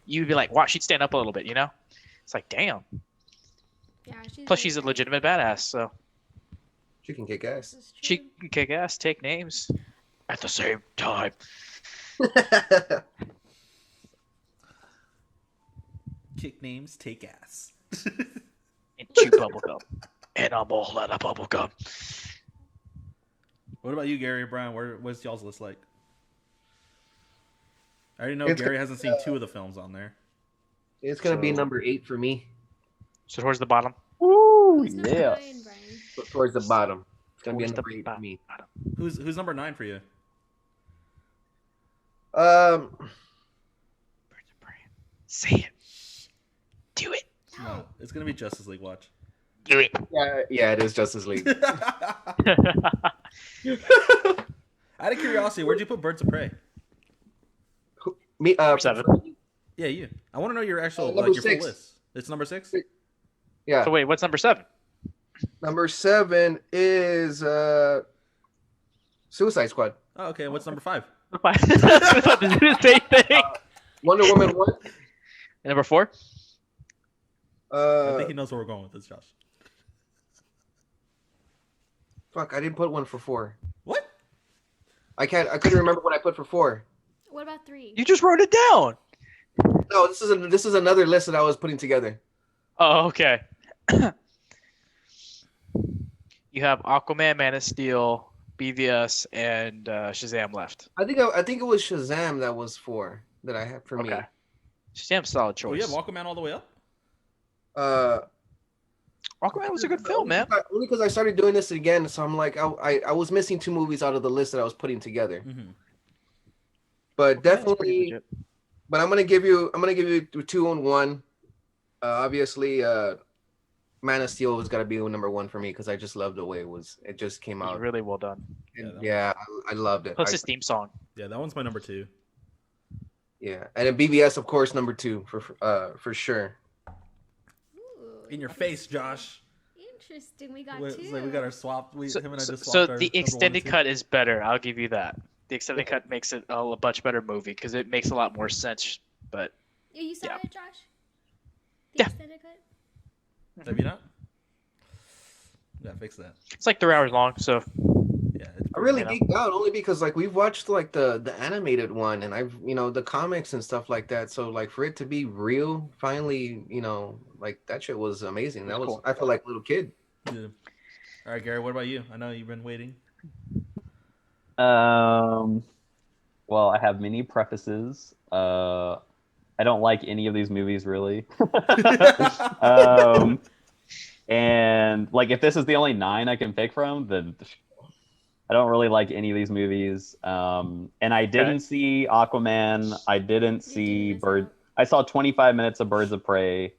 you'd be like, wow, she'd stand up a little bit, you know? It's like, damn. Yeah, Plus, she's a legitimate badass, so She can kick ass. she can kick ass, take names at the same time. Kick names, take ass. And chew bubblegum. And I'm all out of bubblegum. What about you, Gary or Brian? What's y'all's list like? I already know It's Gary hasn't seen 2 of the films on there. It's gonna be So- number 8 for me. So towards the bottom. Woo, Who's number yeah. 9, Brian? But towards the bottom. It's gonna Towards be the number 8 for me. bottom. Who's number 9 for you? Say it. Do it. No, it's gonna be Justice League. Watch. Do it. Yeah, it is Justice League. Out of curiosity, where'd you put Birds of Prey? Me, 7. Yeah, you. I want to know your actual number like your 6. full list. It's number 6. Yeah. So wait, what's number 7? Number 7 is Suicide Squad. Oh, okay. What's number 5? the same thing. Wonder Woman 1. Number 4? I think he knows where we're going with this, Josh. Fuck, I didn't put one for 4. What? I couldn't remember what I put for 4. What about 3? You just wrote it down. No, this is another list that I was putting together. Oh, okay. You have Aquaman, Man of Steel, BVS, and Shazam left. I think it was Shazam that was 4 that I had for me. Okay. Shazam's solid Oh, you choice. have Aquaman all the way up? Aquaman was a good film, man. Only because I started doing this again, so I'm like, I was missing 2 movies out of the list that I was putting together. Mm-hmm. But That's pretty definitely, legit. but I'm gonna give you 2 and 1. Obviously, Man of Steel has got to be number 1 for me because I just loved the way it just came It was out. really well done. And Yeah, I loved it. Plus his theme song. Yeah, that one's my number 2. Yeah, and then BBS, of course, number 2 for sure. Ooh, In your face, Josh. Interesting. We got It's 2. like we got our swap. Him and I just swapped So our the number 1 extended and 2. cut is better. I'll give you that. The extended cut makes it a much better movie because it makes a lot more sense. But You saw Yeah. it, Josh? The Yeah. extended cut? Have you not? Yeah, fix that. it's like 3 hours long. So Yeah, it's I really You know. geeked out only because like we've watched like the animated one and I've the comics and stuff like that. So like for it to be real, finally, like that shit was amazing. That That's was cool. I felt like a little kid. Yeah. All right, Gary. What about you? I know you've been waiting. Well, I have many prefaces. I don't like any of these movies really. And like if this is the only 9 I can pick from, then I don't really like any of these movies. And I didn't see Aquaman. I didn't see miss Bird. out. I saw 25 minutes of Birds of Prey,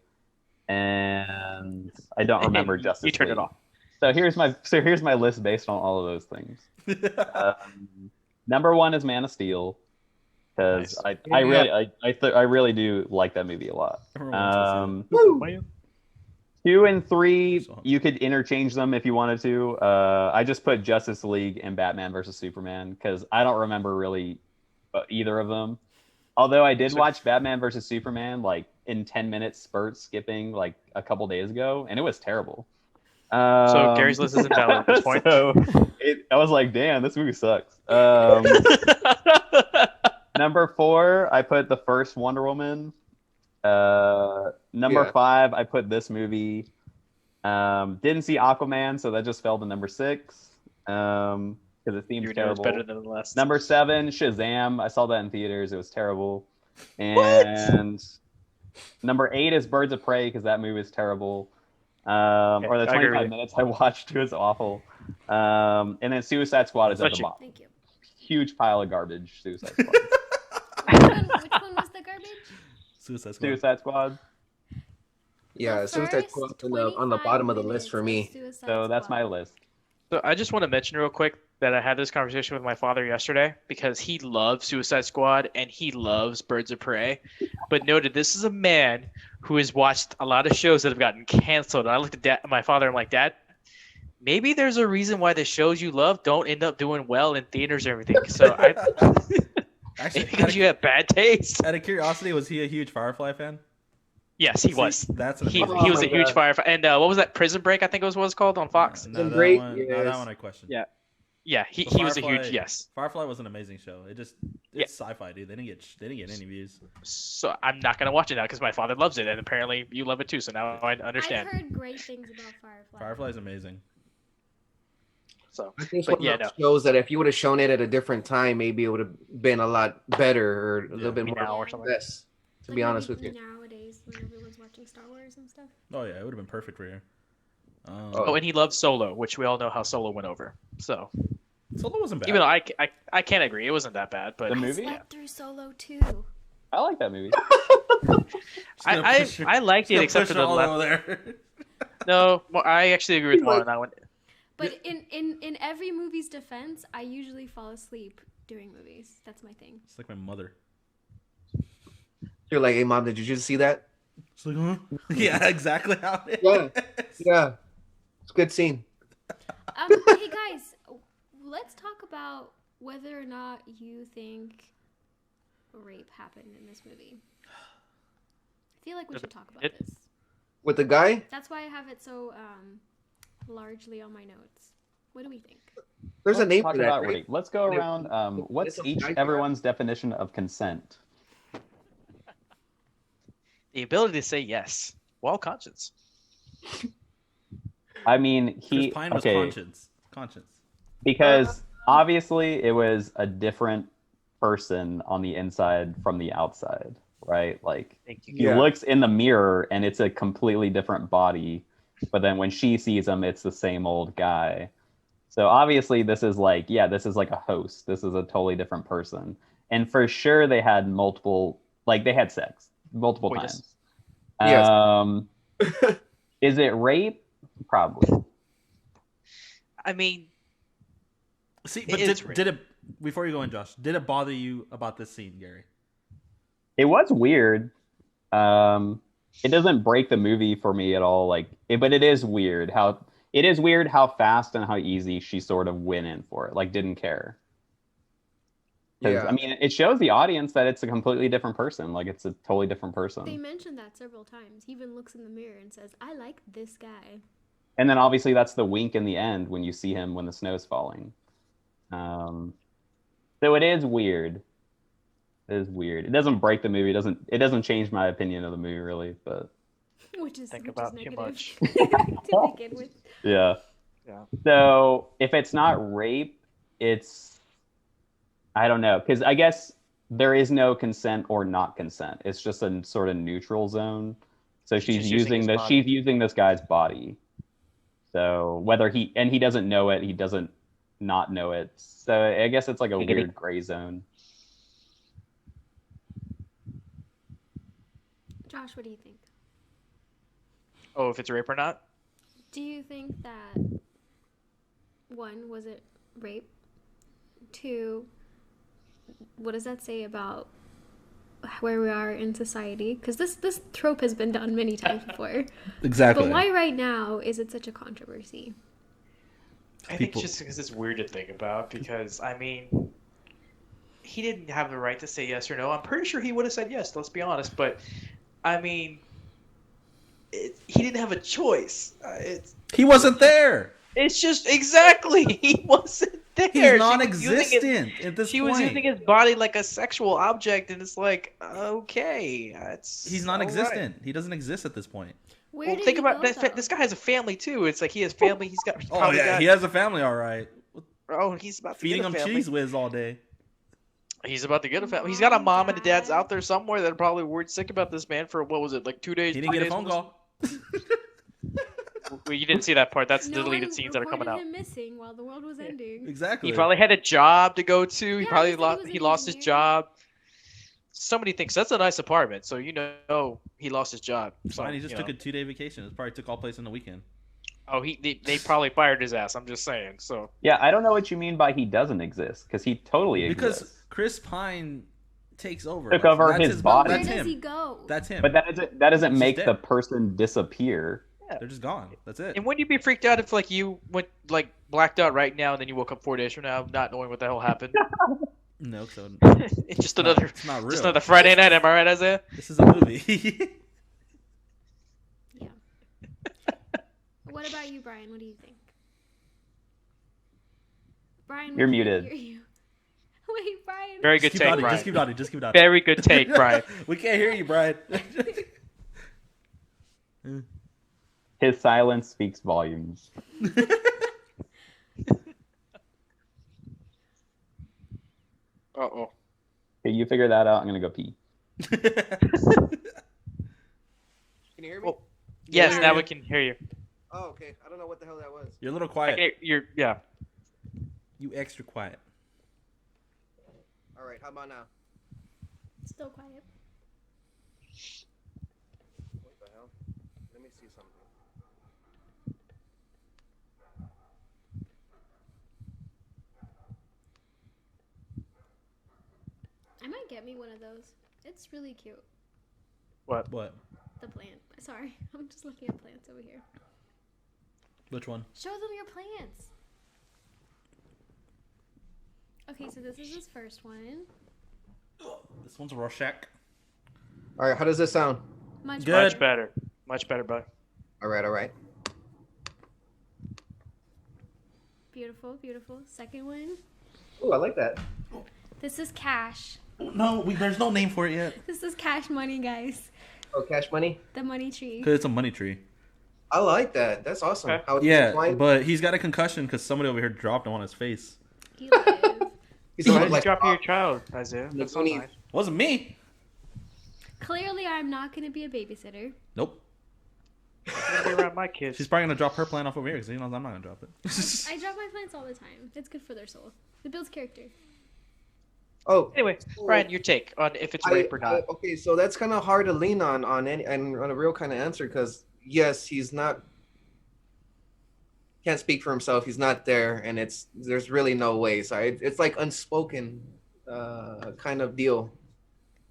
and I don't remember Justice you turned League. it off. So here's my list based on all of those things. Number 1 is Man of Steel because Nice. I really do like that movie a lot. Everyone wants to see 2 and 3 So- you could interchange them if you wanted to. I just put Justice League and Batman versus Superman because I don't remember really either of them. Although I did watch Batman versus Superman like in 10-minute spurts, skipping like a couple days ago, and it was terrible. So Gary's list isn't valid at this point. So I was like, damn, this movie sucks. Number 4, I put the first Wonder Woman. Number Yeah. 5, I put this movie. Didn't see Aquaman, so that just fell to number 6. because it seems You know it's terrible. better than the last. Number 7, Shazam. I saw that in theaters. It was terrible. And number 8 is Birds of Prey because that movie is terrible. Or the I agree 25 with you. minutes I watched was awful. And then Suicide Squad is at But the you- bottom. Thank you. Huge pile of garbage. Suicide Squad. Which one was the garbage? Suicide Squad. Suicide Squad. Yeah, The Suicide first Squad on the 25 bottom of the list for minutes me. of Suicide So that's my Squad. list. So I just want to mention real quick that I had this conversation with my father yesterday because he loves Suicide Squad and he loves Birds of Prey. But noted, this is a man who has watched a lot of shows that have gotten canceled. And I looked at my father and I'm like, Dad, maybe there's a reason why the shows you love don't end up doing well in theaters and everything. So Actually, because you have bad taste. out of curiosity, was he a huge Firefly fan? Yes, he See, was. That's an He amazing. was my a huge God. firefighter. And what was that? Prison Break, I think it was what it's called on Fox. No, Prison that Break, one, yes. that one I questioned. Yeah. Yeah, he But was a huge Firefly- yes. Firefly was an amazing show. It's sci-fi, dude. They didn't get any views. So I'm not gonna watch it now because my father loves it, and apparently you love it too. So now I understand. I've heard great things about Firefly. Firefly's amazing. So, I think it's but one yeah, of no. those shows that if you would have shown it at a different time, maybe it would have been a lot better or a little bit Maybe more now or something. best. To Like be honest maybe with you. nowadays when everyone's watching Star Wars and stuff. Oh yeah, it would have been perfect for you. Oh, and he loves Solo, which we all know how Solo went over. So Solo wasn't bad. even though I can't agree, it wasn't that bad. But The I movie? slept through Solo too. I like that movie. Just gonna push her- I liked just gonna it except push for her the all last. over there. No, well, I actually agree with Juan on that one. But in every movie's defense, I usually fall asleep during movies. That's my thing. It's like my mother. You're like, hey mom, did you just see that? It's like, huh? Yeah, exactly how it Yeah. is. Yeah. It's a good scene. Hey guys, let's talk about whether or not you think rape happened in this movie. I feel like we should talk about It- this. With the guy, That's why I have it so largely on my notes. What do we think? there's a Let's name talk for that. about right? rape. Let's go around. What's It's a each guy- everyone's definition of consent? The ability to say yes while conscious. I mean, Chris he Pine was okay conscience. because obviously it was a different person on the inside from the outside, right? Like Thank you. he Yeah. looks in the mirror and it's a completely different body, but then when she sees him, it's the same old guy. So obviously this is like, yeah, this is like a host. This is a totally different person. And for sure they had multiple, like they had sex multiple Coitus. times. Yes. Is it rape? Probably. I mean, See, but It is did it before you go in, Josh? Did it bother you about this scene, Gary? It was weird. It doesn't break the movie for me at all. But it is weird how fast and how easy she sort of went in for it. Like, didn't care. 'Cause, Yeah. I mean, it shows the audience that it's a completely different person. Like, it's a totally different They person. mentioned that several times. He even looks in the mirror and says, "I like this guy." And then obviously that's the wink in the end when you see him when the snow's falling. So it is weird. It is weird. It doesn't break the movie. It doesn't change my opinion of the movie really, but Which is Think which about is too negative much. to begin with. yeah. Yeah. So if it's not rape, I don't know, because I guess there is no consent or not consent. It's just a sort of neutral zone. So she's just using his body. she's using this guy's body. So whether he doesn't know it, he doesn't not know it. So I guess it's like a weird gray zone. Josh, what do you think? Oh, if it's rape or not? Do you think that one, was it rape? Two, what does that say about where we are in society? Because this trope has been done many times before. Exactly. But why right now is it such a controversy? I think just because it's weird to think about. Because I mean, he didn't have the right to say yes or no. I'm pretty sure he would have said yes. Let's be honest. But I mean, he didn't have a choice. He wasn't there. It's just exactly he wasn't there. He's She was non-existent at this She point. was using his body like a sexual object, and it's like, okay, that's He's non-existent. He doesn't exist at this point. Where Well, did think he about go, that. though? This guy has a family too. It's like he has family. He's Oh yeah, he has a family, all right. bro. He's about to Feeding get a him family. cheese whiz all day. He's about to get a A family. He's got a mom, mom and a dad's dad. out there somewhere that are probably worried sick about this man for what was it, like 2 days? He didn't 3 get a days phone when call. Well, you didn't see that part. That's the No deleted one scenes that are coming reported out. him missing while the world was ending. Exactly. He probably had a job to go to. He Yeah, probably he said he lost. was He an lost his engineer. job. So many things. That's a nice apartment. So you know he lost his job. So, Fine, he just you took know. a 2-day vacation. It probably took all place in the weekend. Oh, they probably fired his ass. I'm just saying. So Yeah, I don't know what you mean by he doesn't exist, because he totally Because exists. Chris Pine takes over. Took over that's his body. Where That's does him. he go? That's him. But that doesn't He's make dead. the person disappear. They're just gone. That's it. and wouldn't you be freaked out if like you went like blacked out right now and then you woke up 4 days from now not knowing what the hell happened? No, so It's just another it's not real. just another Friday night. Am I right, Isaiah? This is a movie. Yeah. What about you, Brian? What do you think? Brian, You're we can't muted. hear you. Wait, Brian. Very good Just keep take, nodding. Brian. Just keep nodding. Just keep nodding. Very good take, Brian. We can't hear you, Brian. His silence speaks volumes. Uh-oh. Okay, you figure that out. I'm gonna go pee. Can you hear me? Well, yes, hear now you. we can hear you. Oh, okay. I don't know what the hell that was. You're a little quiet. Okay, yeah. You extra quiet. All right. How about now? Still quiet. What the hell? Let me see something. I might get me one of those. It's really cute. What? The plant. Sorry, I'm just looking at plants over here. Which one? Show them your plants. Okay, so this is his first one. This one's Rorschach. All right. How does this sound? Much Good. Much better. Much better, bud. All right. All right. Beautiful, beautiful. Second one. Oh, I like that. This is Cash. No, there's no name for it yet. This is Cash Money, guys. Oh, cash money. The money tree. Because it's a money tree. I like that. That's awesome. Okay. How it's Yeah, intertwined. but he's got a concussion because somebody over here dropped him on his face. He lives. He's Why almost did you like drop your child, Isaiah? That's so Goonies. nice. Wasn't me. Clearly, I'm not going to be a babysitter. Nope. I'm gonna be around my kids. She's probably gonna drop her plan off over here because he knows I'm not gonna drop it. I drop my plants all the time. It's good for their soul. It builds character. Oh, Anyway, Brian, your take on if it's rape or not. okay, so that's kind of hard to lean on any and on a real kind of answer because yes, he's not can't speak for himself. He's not there, and there's really no way. So it's like unspoken kind of deal.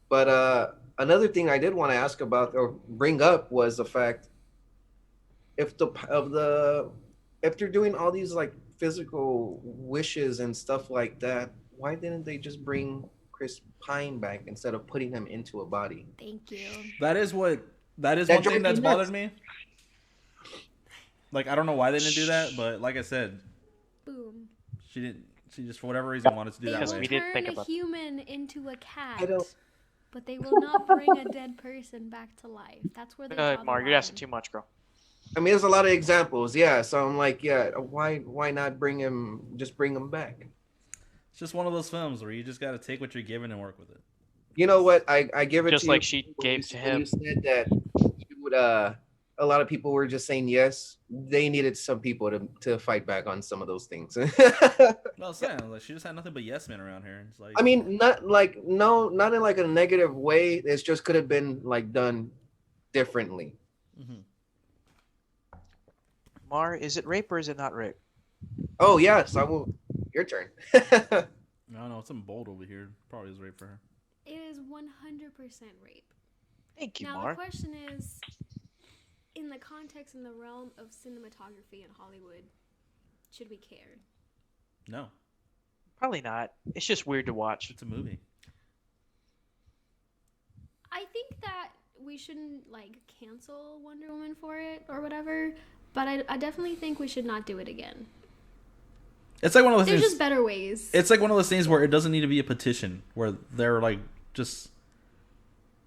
But another thing I did want to ask about or bring up was the fact if they're doing all these like physical wishes and stuff like that, why didn't they just bring Chris Pine back instead of putting him into a body? Thank you. That is one That thing drives that's me bothered nuts. me. Like I don't know why they didn't do that, but like I said, Boom. she didn't. She just for whatever reason wanted to do They that Because will way. we didn't turn think a about- human into a cat, I don't. but they will not bring a dead person back to life. That's where they draw the Mark, you're asking line. too much, girl. I mean, there's a lot of examples, yeah. So I'm like, yeah, why not bring him? Just bring him back. It's just one of those films where you just got to take what you're given and work with it. You know what? I give it Just to like you she when gave you- to when him. You said that you would. A lot of people were just saying yes. They needed some people to fight back on some of those things. No, I'm saying like she just had nothing but yes men around here. It's like I mean, not in like a negative way. It just could have been like done differently. mhm. Mar, is it rape or is it not rape? Oh yes, I will. Your turn. No, it's something bold over here. Probably is rape for her. It is 100% rape. Thank you, Now Mar. the question is, in the context in the realm of cinematography in Hollywood, should we care? No, Probably not. It's just weird to watch. it's a movie. I think that we shouldn't like cancel Wonder Woman for it or whatever, but I definitely think we should not do it again. It's like one of those There's things. just better ways. It's like one of those things where it doesn't need to be a petition where they're like just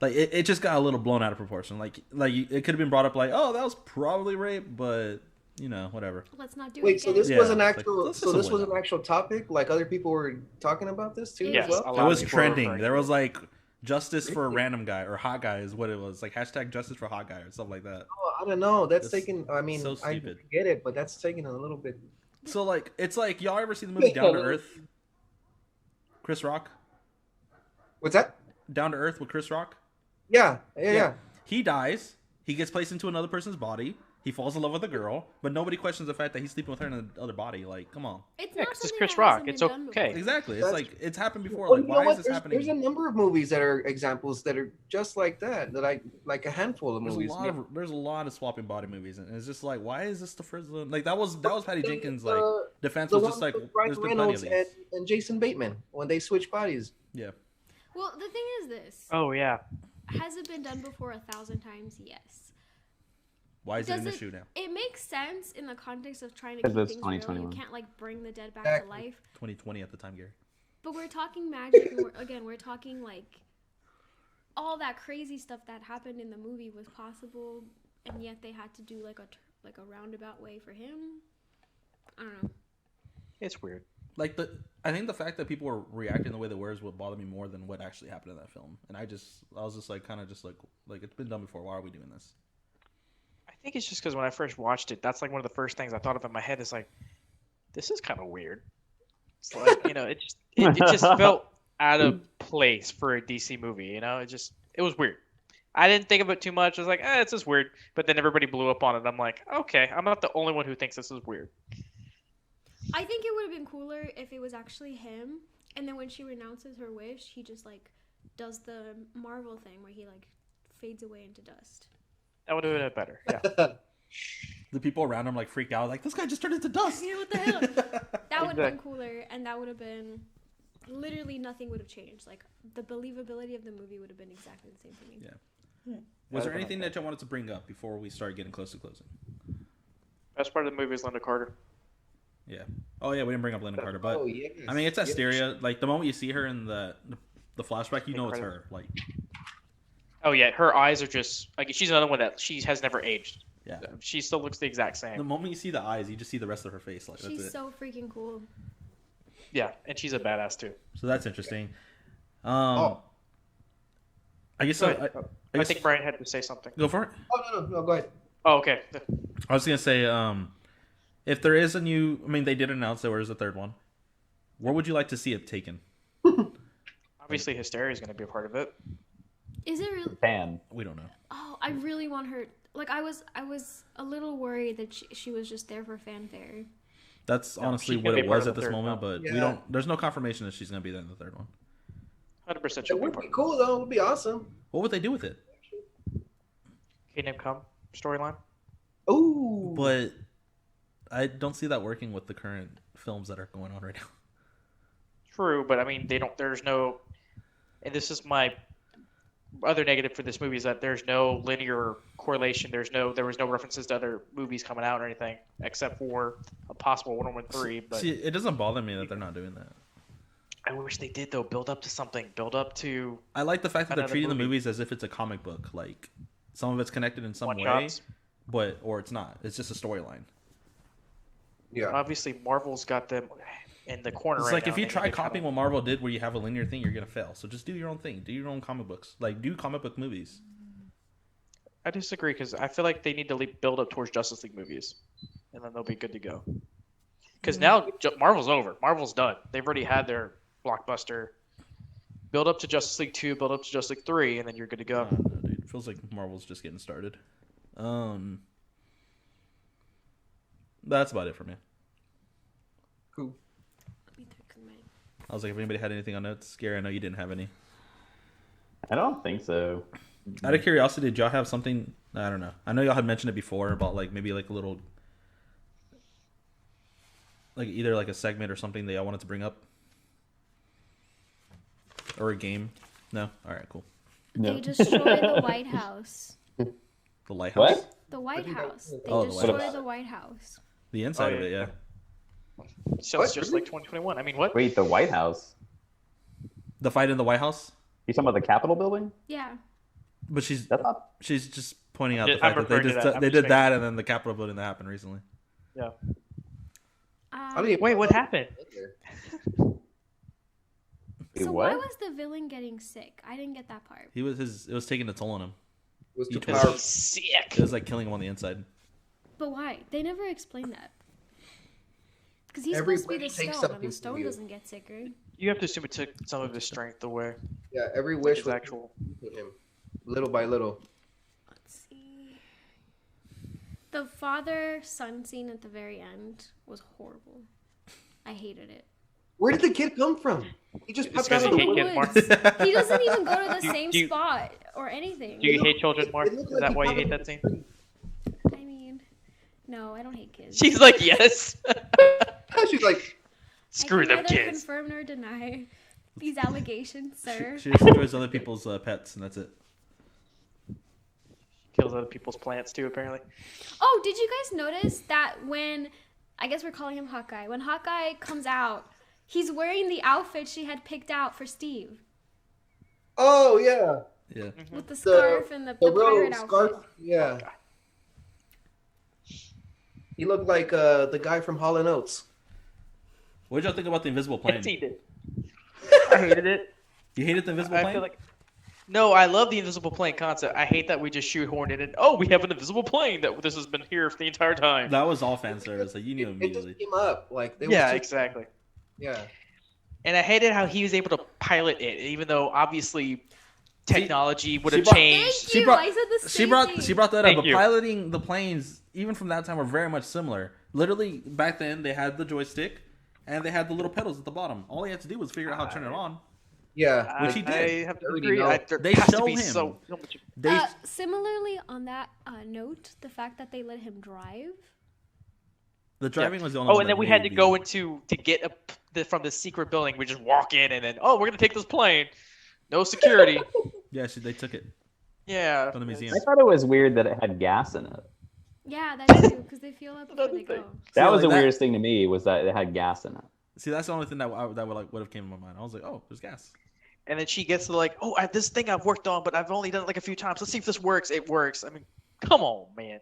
like it just got a little blown out of proportion. Like it could have been brought up like, oh, that was probably rape, but you know, whatever. Let's not do it Wait, so again. this was Yeah, an like, actual. let's So just this avoid was an that. actual topic. Like other people were talking about this too Yes, as well. a It lot of was people were trending. referring There to was it. like justice for a random guy or hot guy is what it was. Like hashtag justice for hot guy or something like that. Oh, I don't know. That's It's taking. I mean, so I stupid. get it, but that's taking a little bit. So like it's like y'all ever seen the movie Down to Earth? Chris Rock? What's that? Down to Earth with Chris Rock? Yeah. He dies. He gets placed into another person's body. He falls in love with a girl, but nobody questions the fact that he's sleeping with her in the other body. Like, come on. It's Yeah, not 'cause it's something Chris that Rock. hasn't It's been done okay. before. Exactly. It's That's- like it's happened before. Well, Like, you know why what? is this There's happening? a number of movies that are examples that are just like that. That I like a handful of There's movies. there's a lot of swapping body movies, and it's just like, why is this the first one? Like that was Patty Jenkins' like defense The was one just like, with Ryan there's been plenty of Reynolds these. and Jason Bateman when they switch bodies. Yeah. Well, the thing is this. Oh yeah. Has it been done before 1,000 times? Yes. Why is it an Does issue now? It makes sense in the context of trying to 'Cause keep it's things real. You 2021. can't like bring the dead back Exactly. to life. 2020 at the time, Gary. But we're talking magic. And we're talking like all that crazy stuff that happened in the movie was possible, and yet they had to do like a roundabout way for him. I don't know. It's weird. Like I think the fact that people were reacting the way they were is what bothered me more than what actually happened in that film. And I was just like, kind of just like it's been done before. Why are we doing this? I think it's just because when I first watched it, that's like one of the first things I thought of in my head is like, this is kind of weird. It's like, you know, it just felt out of place for a DC movie. You know, it was weird. I didn't think of it too much. I was like, it's just weird. But then everybody blew up on it. I'm like, okay, I'm not the only one who thinks this is weird. I think it would have been cooler if it was actually him, and then when she renounces her wish, he just like does the Marvel thing where he like fades away into dust. That would have been better. Yeah. The people around him like freak out, like this guy just turned into dust. Yeah, what the hell? That would have been Exactly. cooler, and that would have been literally nothing would have changed. Like the believability of the movie would have been exactly the same for me. Yeah. Was there anything that you wanted to bring up before we start getting close to closing? Best part of the movie is Linda Carter. Yeah. Oh yeah, we didn't bring up Linda Carter, but Oh, yes. I mean it's Yes. Asteria. Like the moment you see her in the flashback, you know it's Incredible. her. Like Oh yeah, her eyes are just like she's another one that she has never aged. yeah. She still looks the exact The same. moment you see the eyes, you just see the rest of her face. Like that's She's it. so freaking cool. Yeah, and she's a badass too. So that's interesting. Oh. I guess Go I ahead. I guess think Brian had to say something. go for it. Oh no, go ahead. Oh, okay. I was gonna say, if there is a new, I mean, they did announce there was a third one. Where would you like to see it taken? Obviously, Hysteria is going to be a part of it. Is it really? Pan. We don't know. Oh, I really want her. Like I was a little worried that she was just there for fanfare. That's No, honestly she's what gonna it be part was of at the this third moment, film. but we Yeah. don't. There's no confirmation that she's gonna be there in the third one. 100% It she'll be a would part be of cool though. It would be awesome. What would they do with it? it. Kingdom Come storyline. Ooh. But I don't see that working with the current films that are going on right now. True, but I mean, there's no, and this is my other negative for this movie is that there's no linear correlation. There was no references to other movies coming out or anything except for a possible Wonder Woman 3. But See, it doesn't bother me that they're not doing that. I wish they did though. Build up to something. Build up to I like the fact that they're Another treating the movie. movies as if it's a comic book. Like some of it's connected in some one way, shots. or it's not. It's just a storyline. Yeah. Obviously, Marvel's got them in the corner. It's right like now. if you They try need to copying kinda- what Marvel did, where you have a linear thing, you're gonna fail. So just do your own thing. Do your own comic books. Like do comic book movies. I disagree because I feel like they need to build up towards Justice League movies, and then they'll be good to go. Because now Marvel's over. Marvel's done. They've already had their blockbuster. Build up to Justice League 2, build up to Justice League 3, and then you're good to I go. don't know, dude. It feels like Marvel's just getting started. That's about it for me. Cool. I was like, if anybody had anything on notes, Gary, I know you didn't have any. I don't think so. Out of curiosity, did y'all have something? I don't know. I know y'all had mentioned it before about like maybe like a little, like either like a segment or something that y'all wanted to bring up, or a game. No. All right. Cool. They destroy the White House. The lighthouse. What? The White House. They Oh, the White destroy House. the White House. The inside Oh, of it, yeah. yeah. So What? it's just like 2021. I mean, what? Wait, the White House? The fight in the White House. You talking about the Capitol building? Yeah. But she's That's not. just pointing out I'm the fact that they referring to just that. I'm they just did that and then the Capitol building that happened recently. Yeah. I don't even Wait, what happened? So Wait, why what? was the villain getting sick? I didn't get that part. It was taking a toll on him. It was You too told powerful. Sick. It was like killing him on the inside. But why? They never explained that. Because he's Every supposed to be the wish takes stone, and something the from stone you. doesn't get sicker. You have to assume it took some of his strength away. Yeah, every Like wish his was actual. with him, little by little. Let's see. The father-son scene at the very end was horrible. I hated it. Where did the kid come from? He just It's popped because out of he the hate woods. kids, Mark. He doesn't even go to the Do- same do you- spot or anything. Do you hate children, Mark? It looked Is like that he why you popped hate out that scene? I mean, no, I don't hate kids. She's like, yes. She's like, Screw I can them neither kids. confirm nor deny these allegations, sir. She just enjoys other people's pets, and that's it. Kills other people's plants too, apparently. Oh, did you guys notice that when, I guess we're calling him Hawkeye, when Hawkeye comes out, he's wearing the outfit she had picked out for Steve oh yeah, Yeah. with the scarf and the the pirate robe, outfit. scarf. Yeah. He looked like the guy from Hall and Oates. What did y'all think about the invisible plane? Yes, he did. I hated it. You hated the invisible I plane? feel like. No, I love the invisible plane concept. I hate that we just shoehorned it in. Oh, we have an invisible plane that this has been here for the entire time. That was all fan service. Like you knew It just immediately. came up like they Yeah, was just, exactly. yeah. And I hated how he was able to pilot it, even though obviously technology would she have brought- changed. Thank you. I said the same thing. She brought that up. Thank But you. piloting the planes, even from that time, were very much similar. Literally, back then they had the joystick, and they had the little pedals at the bottom. All he had to do was figure out how to turn it on. Yeah. Which he did. I have to Already agree. know. There They has to show be him. so much. They Similarly, on that note, the fact that they let him drive. the driving was the only. Oh, one and that then we had to made go me- into to get from the secret building. We just walk in and then we're gonna take this plane. No security. Yeah, they took it Yeah. from the museum. I thought it was weird that it had gas in it. Yeah, that's true, because they fuel up before Another they go. thing. That See, was like the that- weirdest thing to me was that it had gas in it. See, that's the only thing that would have came to my mind. I was like, oh, there's gas. And then she gets to like, oh, this thing I've worked on, but I've only done it like a few times. Let's see if this works. It works. I mean, come on, man.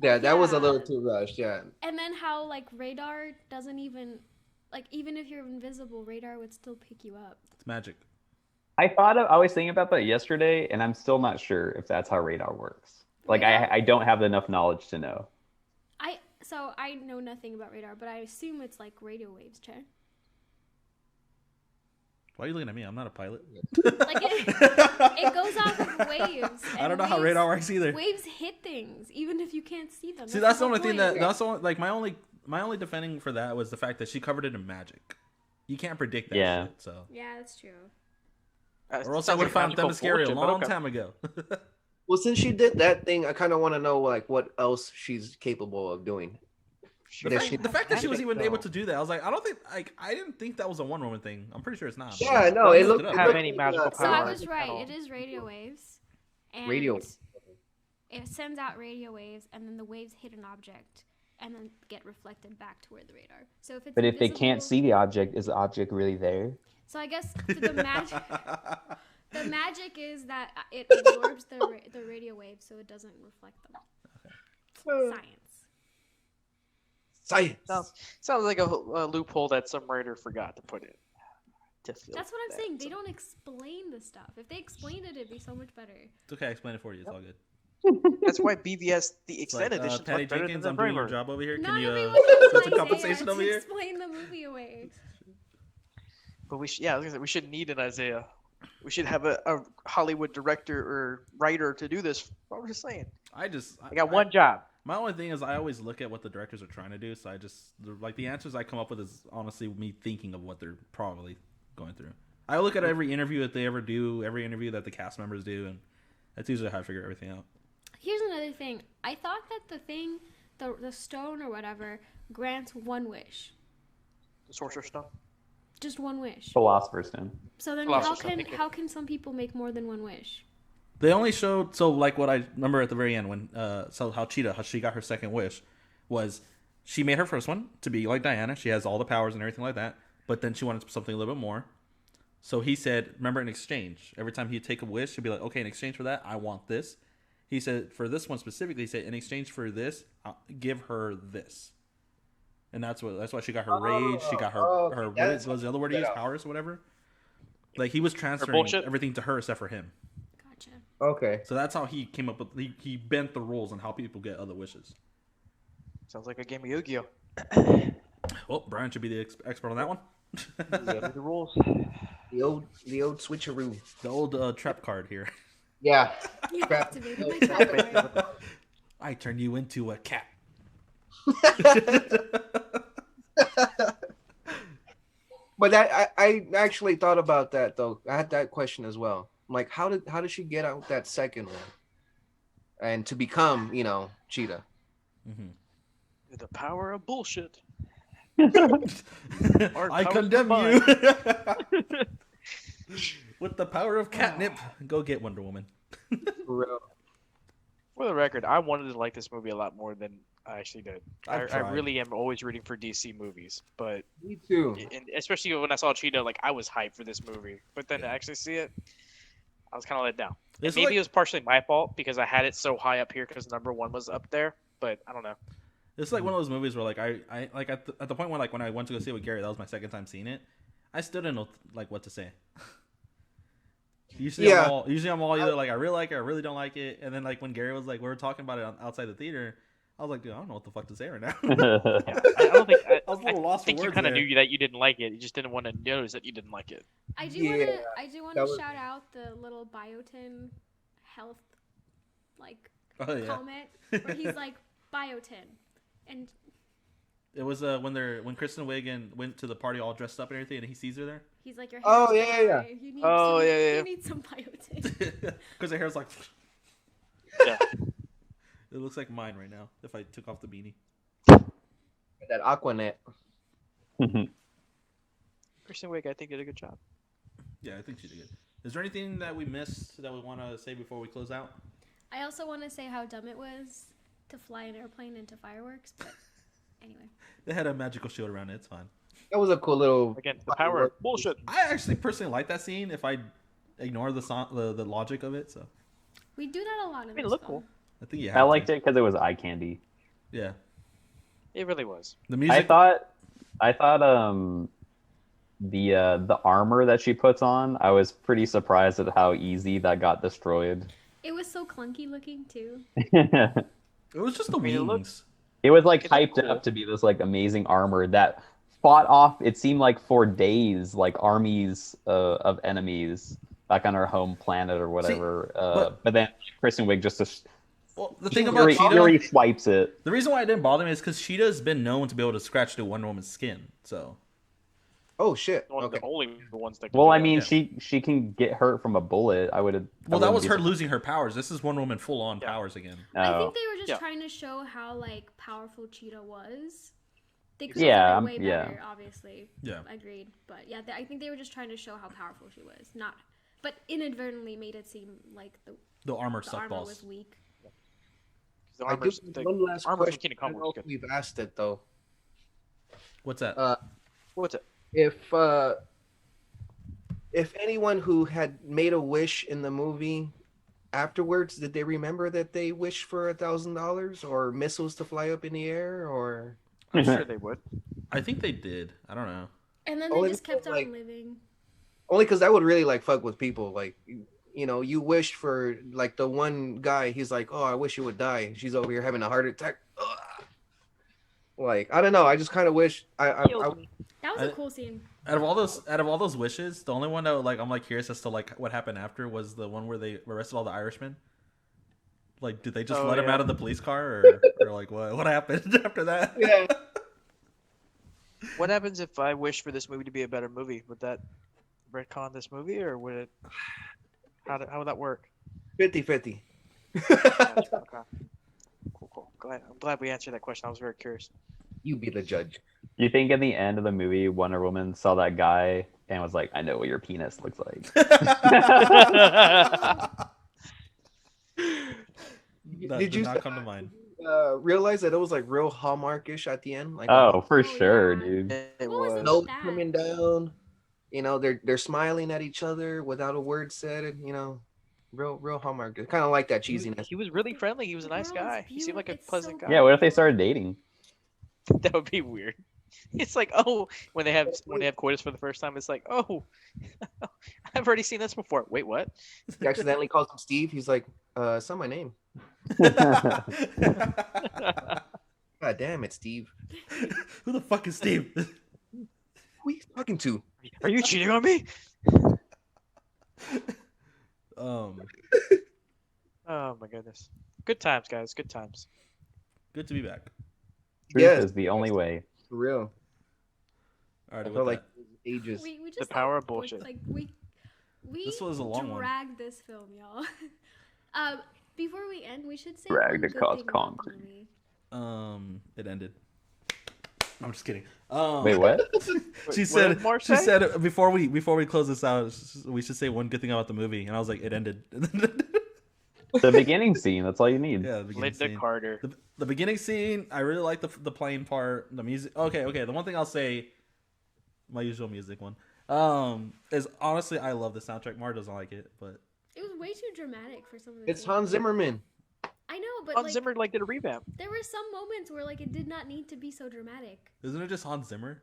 Yeah, that was a Yeah. little too rushed. Yeah. And then how like radar doesn't even, like even if you're invisible, radar would still pick you up. It's magic. I was thinking about that yesterday, and I'm still not sure if that's how radar works. Like, Radar- I don't have enough knowledge to know. So I know nothing about radar, but I assume it's like radio waves, Che. Why are you looking at me? I'm not a pilot. Like it goes off of waves. I and don't know how waves- radar works either. Waves hit things, even if you can't see them. See, that's the whole only thing point. that's the only, like my only defending for that was the fact that she covered it in magic. You can't predict that Yeah. shit. So, Yeah, that's true. or else I would have found Themyscira a long time ago. Well, since she did that thing, I kind of want to know like what else she's capable of doing. The fact that she was even able to do that, I was like, I didn't think that was a one woman thing. I'm pretty sure it's not. Yeah, no, I it looked looked. up. it Have looked any like, magical So I power was at right. all. It is radio waves. And Radio. It sends out radio waves, and then the waves hit an object, and then get reflected back to where the radar. So if it's But if they can't invisible- see the object, is the object really there? So I guess the magic. The magic is that it absorbs the radio waves, so it doesn't reflect them. Science. Science. Sounds like a loophole that some writer forgot to put in. Just That's what I'm that. saying. They don't explain the stuff. If they explained it, it'd be so much better. It's okay. I explained it for you. It's all good. That's why BVS the It's like, extended edition is Patty much better than Jenkins, the I'm doing your regular. job over here. Not Can you everyone set knows some Isaiah compensation to over here? explain the movie away. But we I was gonna say, we shouldn't need an Isaiah. We should have a Hollywood director or writer to do this. What we're just saying. I I got one job. My only thing is I always look at what the directors are trying to do, so the answers I come up with is honestly me thinking of what they're probably going through. I look at every interview that they ever do, every interview that the cast members do, and that's usually how I figure everything out. Here's another thing. I thought that the thing, the stone or whatever, grants one wish. The Sorcerer's Stone. Just one wish. Philosopher's Stone. So then Philosopher's Stone, thank you. how can some people make more than one wish? They only showed like what I remember at the very end when how Cheetah, how she got her second wish was she made her first one to be like Diana. She has all the powers and everything like that, but then she wanted something a little bit more. So he said, remember, in exchange, every time he'd take a wish, he'd be like, okay, in exchange for that, I want this. He said for this one specifically, he said in exchange for this, I'll give her this, and that's why she got her rage. She got her what was the other word he used, powers or whatever. Like he was transferring bullshit. everything to her except for him. Gotcha. Okay. So that's how he came up with. He bent the rules on how people get other wishes. Sounds like a game of Yu-Gi-Oh. Well, Brian should be the expert on that one. The rules. The old switcheroo. The old trap card here. Yeah. You Crap. activated my trap card. I turn you into a cat. But that I actually thought about that though. I had that question as well. I'm like, how did she get out that second one, and to become Cheetah? Mm-hmm. The power of bullshit. I condemn you. With the power of catnip, go get Wonder Woman. For real. For the record, I wanted to like this movie a lot more than I actually did. I've I tried. really am always rooting for DC movies, but Me too. and especially when I saw Cheetah, like I was hyped for this movie. But then to actually see it, I was kind of let down. And It's maybe like- it was partially my fault because I had it so high up here because number 1 was up there. But I don't know. It's like one of those movies where like I like at the point where like when I went to go see it with Gary, that was my second time seeing it. I still didn't know like what to say. Usually, Yeah. I'm all either like I really like it or I really don't like it. And then like when Gary was like we were talking about it outside the theater, I was like, dude, I don't know what the fuck to say right now. Yeah, I don't think I was a little lost for think you words kind of there. knew that you didn't like it. You just didn't want to notice that you didn't like it. I do Yeah, want that to was- shout out the little biotin health like Oh yeah, comment where he's like biotin, and it was when Kristen Wiig went to the party all dressed up and everything, and he sees her there he's like your Oh, hair's yeah, yeah, dry. You need Oh, some, yeah, yeah. You need some biotin. because her hair's like. Yeah. It looks like mine right now if I took off the beanie. That Aquanet. Kristen Wiig, I think, did a good job. Yeah, I think she did good. Is there anything that we missed that we want to say before we close out? I also want to say how dumb it was to fly an airplane into fireworks, but anyway. They had a magical shield around it. It's fine. That was a cool little. Again, the power of bullshit. I actually personally like that scene if I ignore the logic of it. So We do that a lot in I mean, this it looked film. cool. I think you I have liked to. it because it was eye candy. Yeah, It really was. the I music. thought the armor that she puts on, I was pretty surprised at how easy that got destroyed. It was so clunky looking too. It was just the I mean, it wings. It was like It looked hyped cool. up to be this like amazing armor that fought off. It seemed like for days, like armies of enemies back on her home planet or whatever. But then Kristen Wiig just Well, the thing about Cheetah, Fury swipes it. the reason why it didn't bother me is because Cheetah's been known to be able to scratch through Wonder Woman's skin. So Oh shit. One of Okay. the only ones that. can Well, do I that. mean, Yeah. she can get hurt from a bullet. I would have. well, that was her losing her powers. This is Wonder Woman full on Yeah. powers again. I think they were just Yeah. trying to show how like powerful Cheetah was. They could Yeah, have done it way yeah. better, obviously. Yeah. Agreed. But yeah, I think they were just trying to show how powerful she was. Not, but inadvertently made it seem like The armor the sucked armor balls. was weak. The I do armor's, have the one last armor from question. Kingdom I Come don't know was if good. we've asked it though. What's that? What's it? If anyone who had made a wish in the movie afterwards, did they remember that they wished for $1,000 or missiles to fly up in the air or? I'm sure they would. I think they did. I don't know. And then Only they just kept on like- living. Only because that would really like fuck with people. Like, you wished for like the one guy. He's like, oh, I wish you would die. She's over here having a heart attack. Ugh. Like, I don't know. I just kind of wish I That was a cool scene. Out of all those wishes, the only one that like I'm like curious as to like what happened after was the one where they arrested all the Irishmen. Like, did they just Oh, let him yeah. out of the police car, or like what happened after that? yeah. What happens if I wish for this movie to be a better movie? Would that retcon this movie, or would it? How would that work? 50-50. Gotcha, okay. Cool. I'm glad we answered that question. I was very curious. You be the judge. Do you think in the end of the movie, Wonder Woman saw that guy and was like, "I know what your penis looks like"? That Did did you not come to mind? realize that it was like real Hallmarkish at the end? Like, Oh, for Oh, sure, yeah. dude. It What was was. it? nose that? coming down. They're smiling at each other without a word said. Real Hallmark. Kind of like that cheesiness. He was really friendly. He was a nice World is guy. He seemed like a beautiful. It's pleasant so guy. Yeah, what if they started dating? That would be weird. It's like, oh, when they have coitus for the first time, it's like, oh, I've already seen this before. Wait, what? He accidentally calls him Steve. He's like, it's not my name. God damn it, Steve. Who the fuck is Steve? Who are you talking to? Are you cheating on me? um, Oh my goodness. Good times, guys. Good times. good to be back. Truth Yes. is the only way. For real. All right, I with feel like that. ages. We just The power like, of bullshit. Like we This was a long one. dragged this film, y'all. Before we end, we should say Dragged one good across thing about the concrete. movie. It ended. I'm just kidding. Wait, what? She What said. did Mark She say? said before we close this out, we should say one good thing about the movie, and I was like, it ended. The beginning scene. That's all you need. Yeah, the beginning Linda scene. Carter. The beginning scene, I really like the plane part, the music. Okay. The one thing I'll say, my usual music one, is honestly I love the soundtrack. Mar doesn't like it, but It was way too dramatic for some of the It's scenes. Hans Zimmerman. I know, but Hans like Zimmer did a revamp. there were some moments where like it did not need to be so dramatic. isn't it just Hans Zimmer?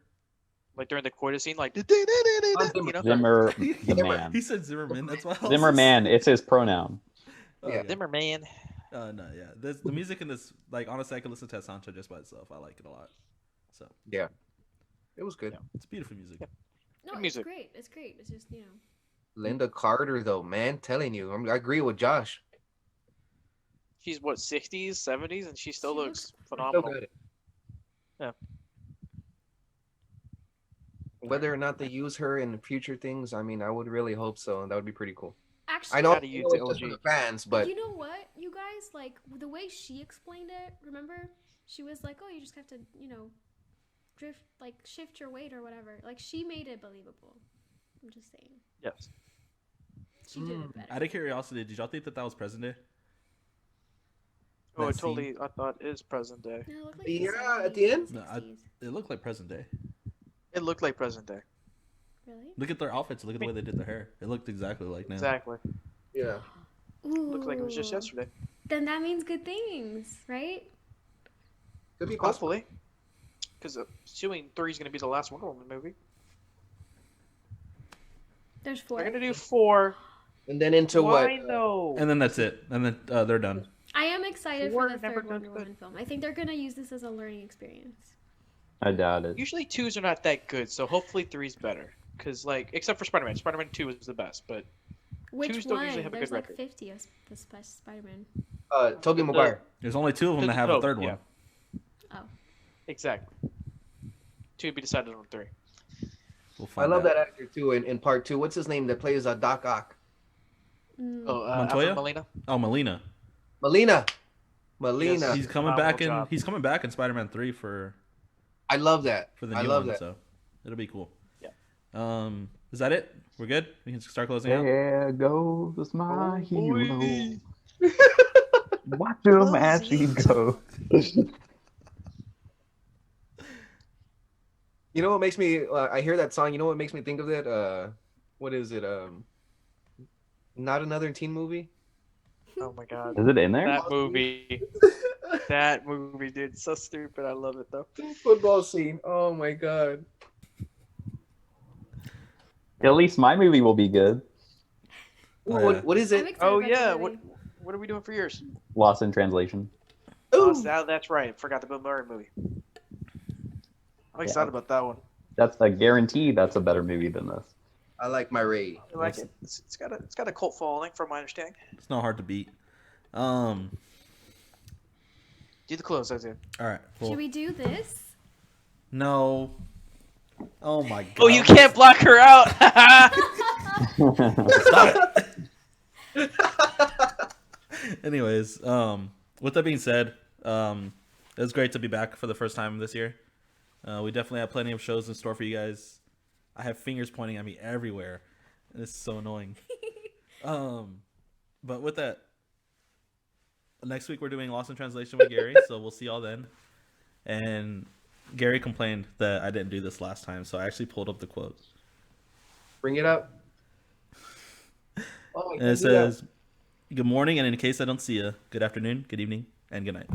Like during the coitus scene, like, Hans Zimmer. you know? Zimmer, the man. He said Zimmerman. That's why. Zimmerman. It's his pronoun. Yeah. Zimmer man. No, yeah. The music in this, like, honestly, I could listen to that soundtrack just by itself. I like it a lot. So Yeah. It was good. it's beautiful music. Yep. No, Good music. it's great. It's great. It's just Linda Carter, though, man, telling you, I agree with Josh. She's what, 60s, 70s, and she still She looks looks Still phenomenal. good. Yeah. Whether or not they use her in future things, I mean, I would really hope so. That would be pretty cool. actually. I know, Gotta use it's the just for OG. the fans, but You know what, you guys, like the way she explained it. Remember, she was like, "Oh, you just have to, drift, like shift your weight or whatever." Like she made it believable. I'm just saying, Yes. she did it better. Out of curiosity, did y'all think that was present day? Oh, That it totally, I thought it is present day. No, it looked like Yeah, the at the end? 70s, No, 60s. It looked like present day. It looked like present day. Really? Look at their outfits. Look at the way they did their hair. It looked exactly like now. Exactly. yeah. Looked like it was just Ooh. yesterday. Then that means good things, right? Could be possible. Hopefully. Because assuming 3 is going to be the last Wonder Woman movie. There's 4. They're going to do 4. And then into Why what? though? And then that's it. And then they're done. I am excited Four for the never third does Wonder good. Woman film. I think they're gonna use this as a learning experience. I doubt it. Usually 2s are not that good, so hopefully 3's better. Because, like, except for Spider-Man. Spider-Man 2 is the best, but Which Twos don't usually one? have a There's good like record. 50 of the Spider-Man. Tobey Maguire. There's only 2 of them that have a third one. Yeah. Oh. Exactly. 2 to be decided on 3. We'll I find love out. that actor too in part 2. What's his name that plays Doc Ock? Mm. Oh, Montoya? Alfred Molina? Oh, Melina. Melina. Yes. He's coming Phenomenal back in. job. He's coming back in Spider-Man 3 for I love that. the I new love one. that. So it'll be cool. Yeah. Is that it? We're good. We can start closing out. There goes my Oh, hero. boy. Watch him as he goes. You know what makes me? I hear that song. You know what makes me think of that? What is it? Not another teen movie. Oh my god. Is it in there? That movie. That movie, dude. So stupid. I love it, though. Football scene. Oh my god. At least my movie will be good. Oh, Ooh, yeah. what is I'm it? excited Oh, about yeah. the What movie. What are we doing for yours? Lost in Translation. Oh, Ooh. that's right. I forgot the Bill Murray movie. I'm excited about that one. That's a guarantee. That's a better movie than this. I like my Ray. I like it. It's got a cult following, from my understanding. It's not hard to beat. Do the close, Isaiah. All right. Cool. Should we do this? No. Oh my god. Oh, you can't block her out. Stop it. Anyways, with that being said, it was great to be back for the first time this year. We definitely have plenty of shows in store for you guys. I have fingers pointing at me everywhere. This is so annoying. But with that, next week we're doing Lost in Translation with Gary, so we'll see y'all then. And Gary complained that I didn't do this last time, so I actually pulled up the quote. Bring it up. Oh, I And can't it do that. says, good morning, and in case I don't see you, good afternoon, good evening, and good night.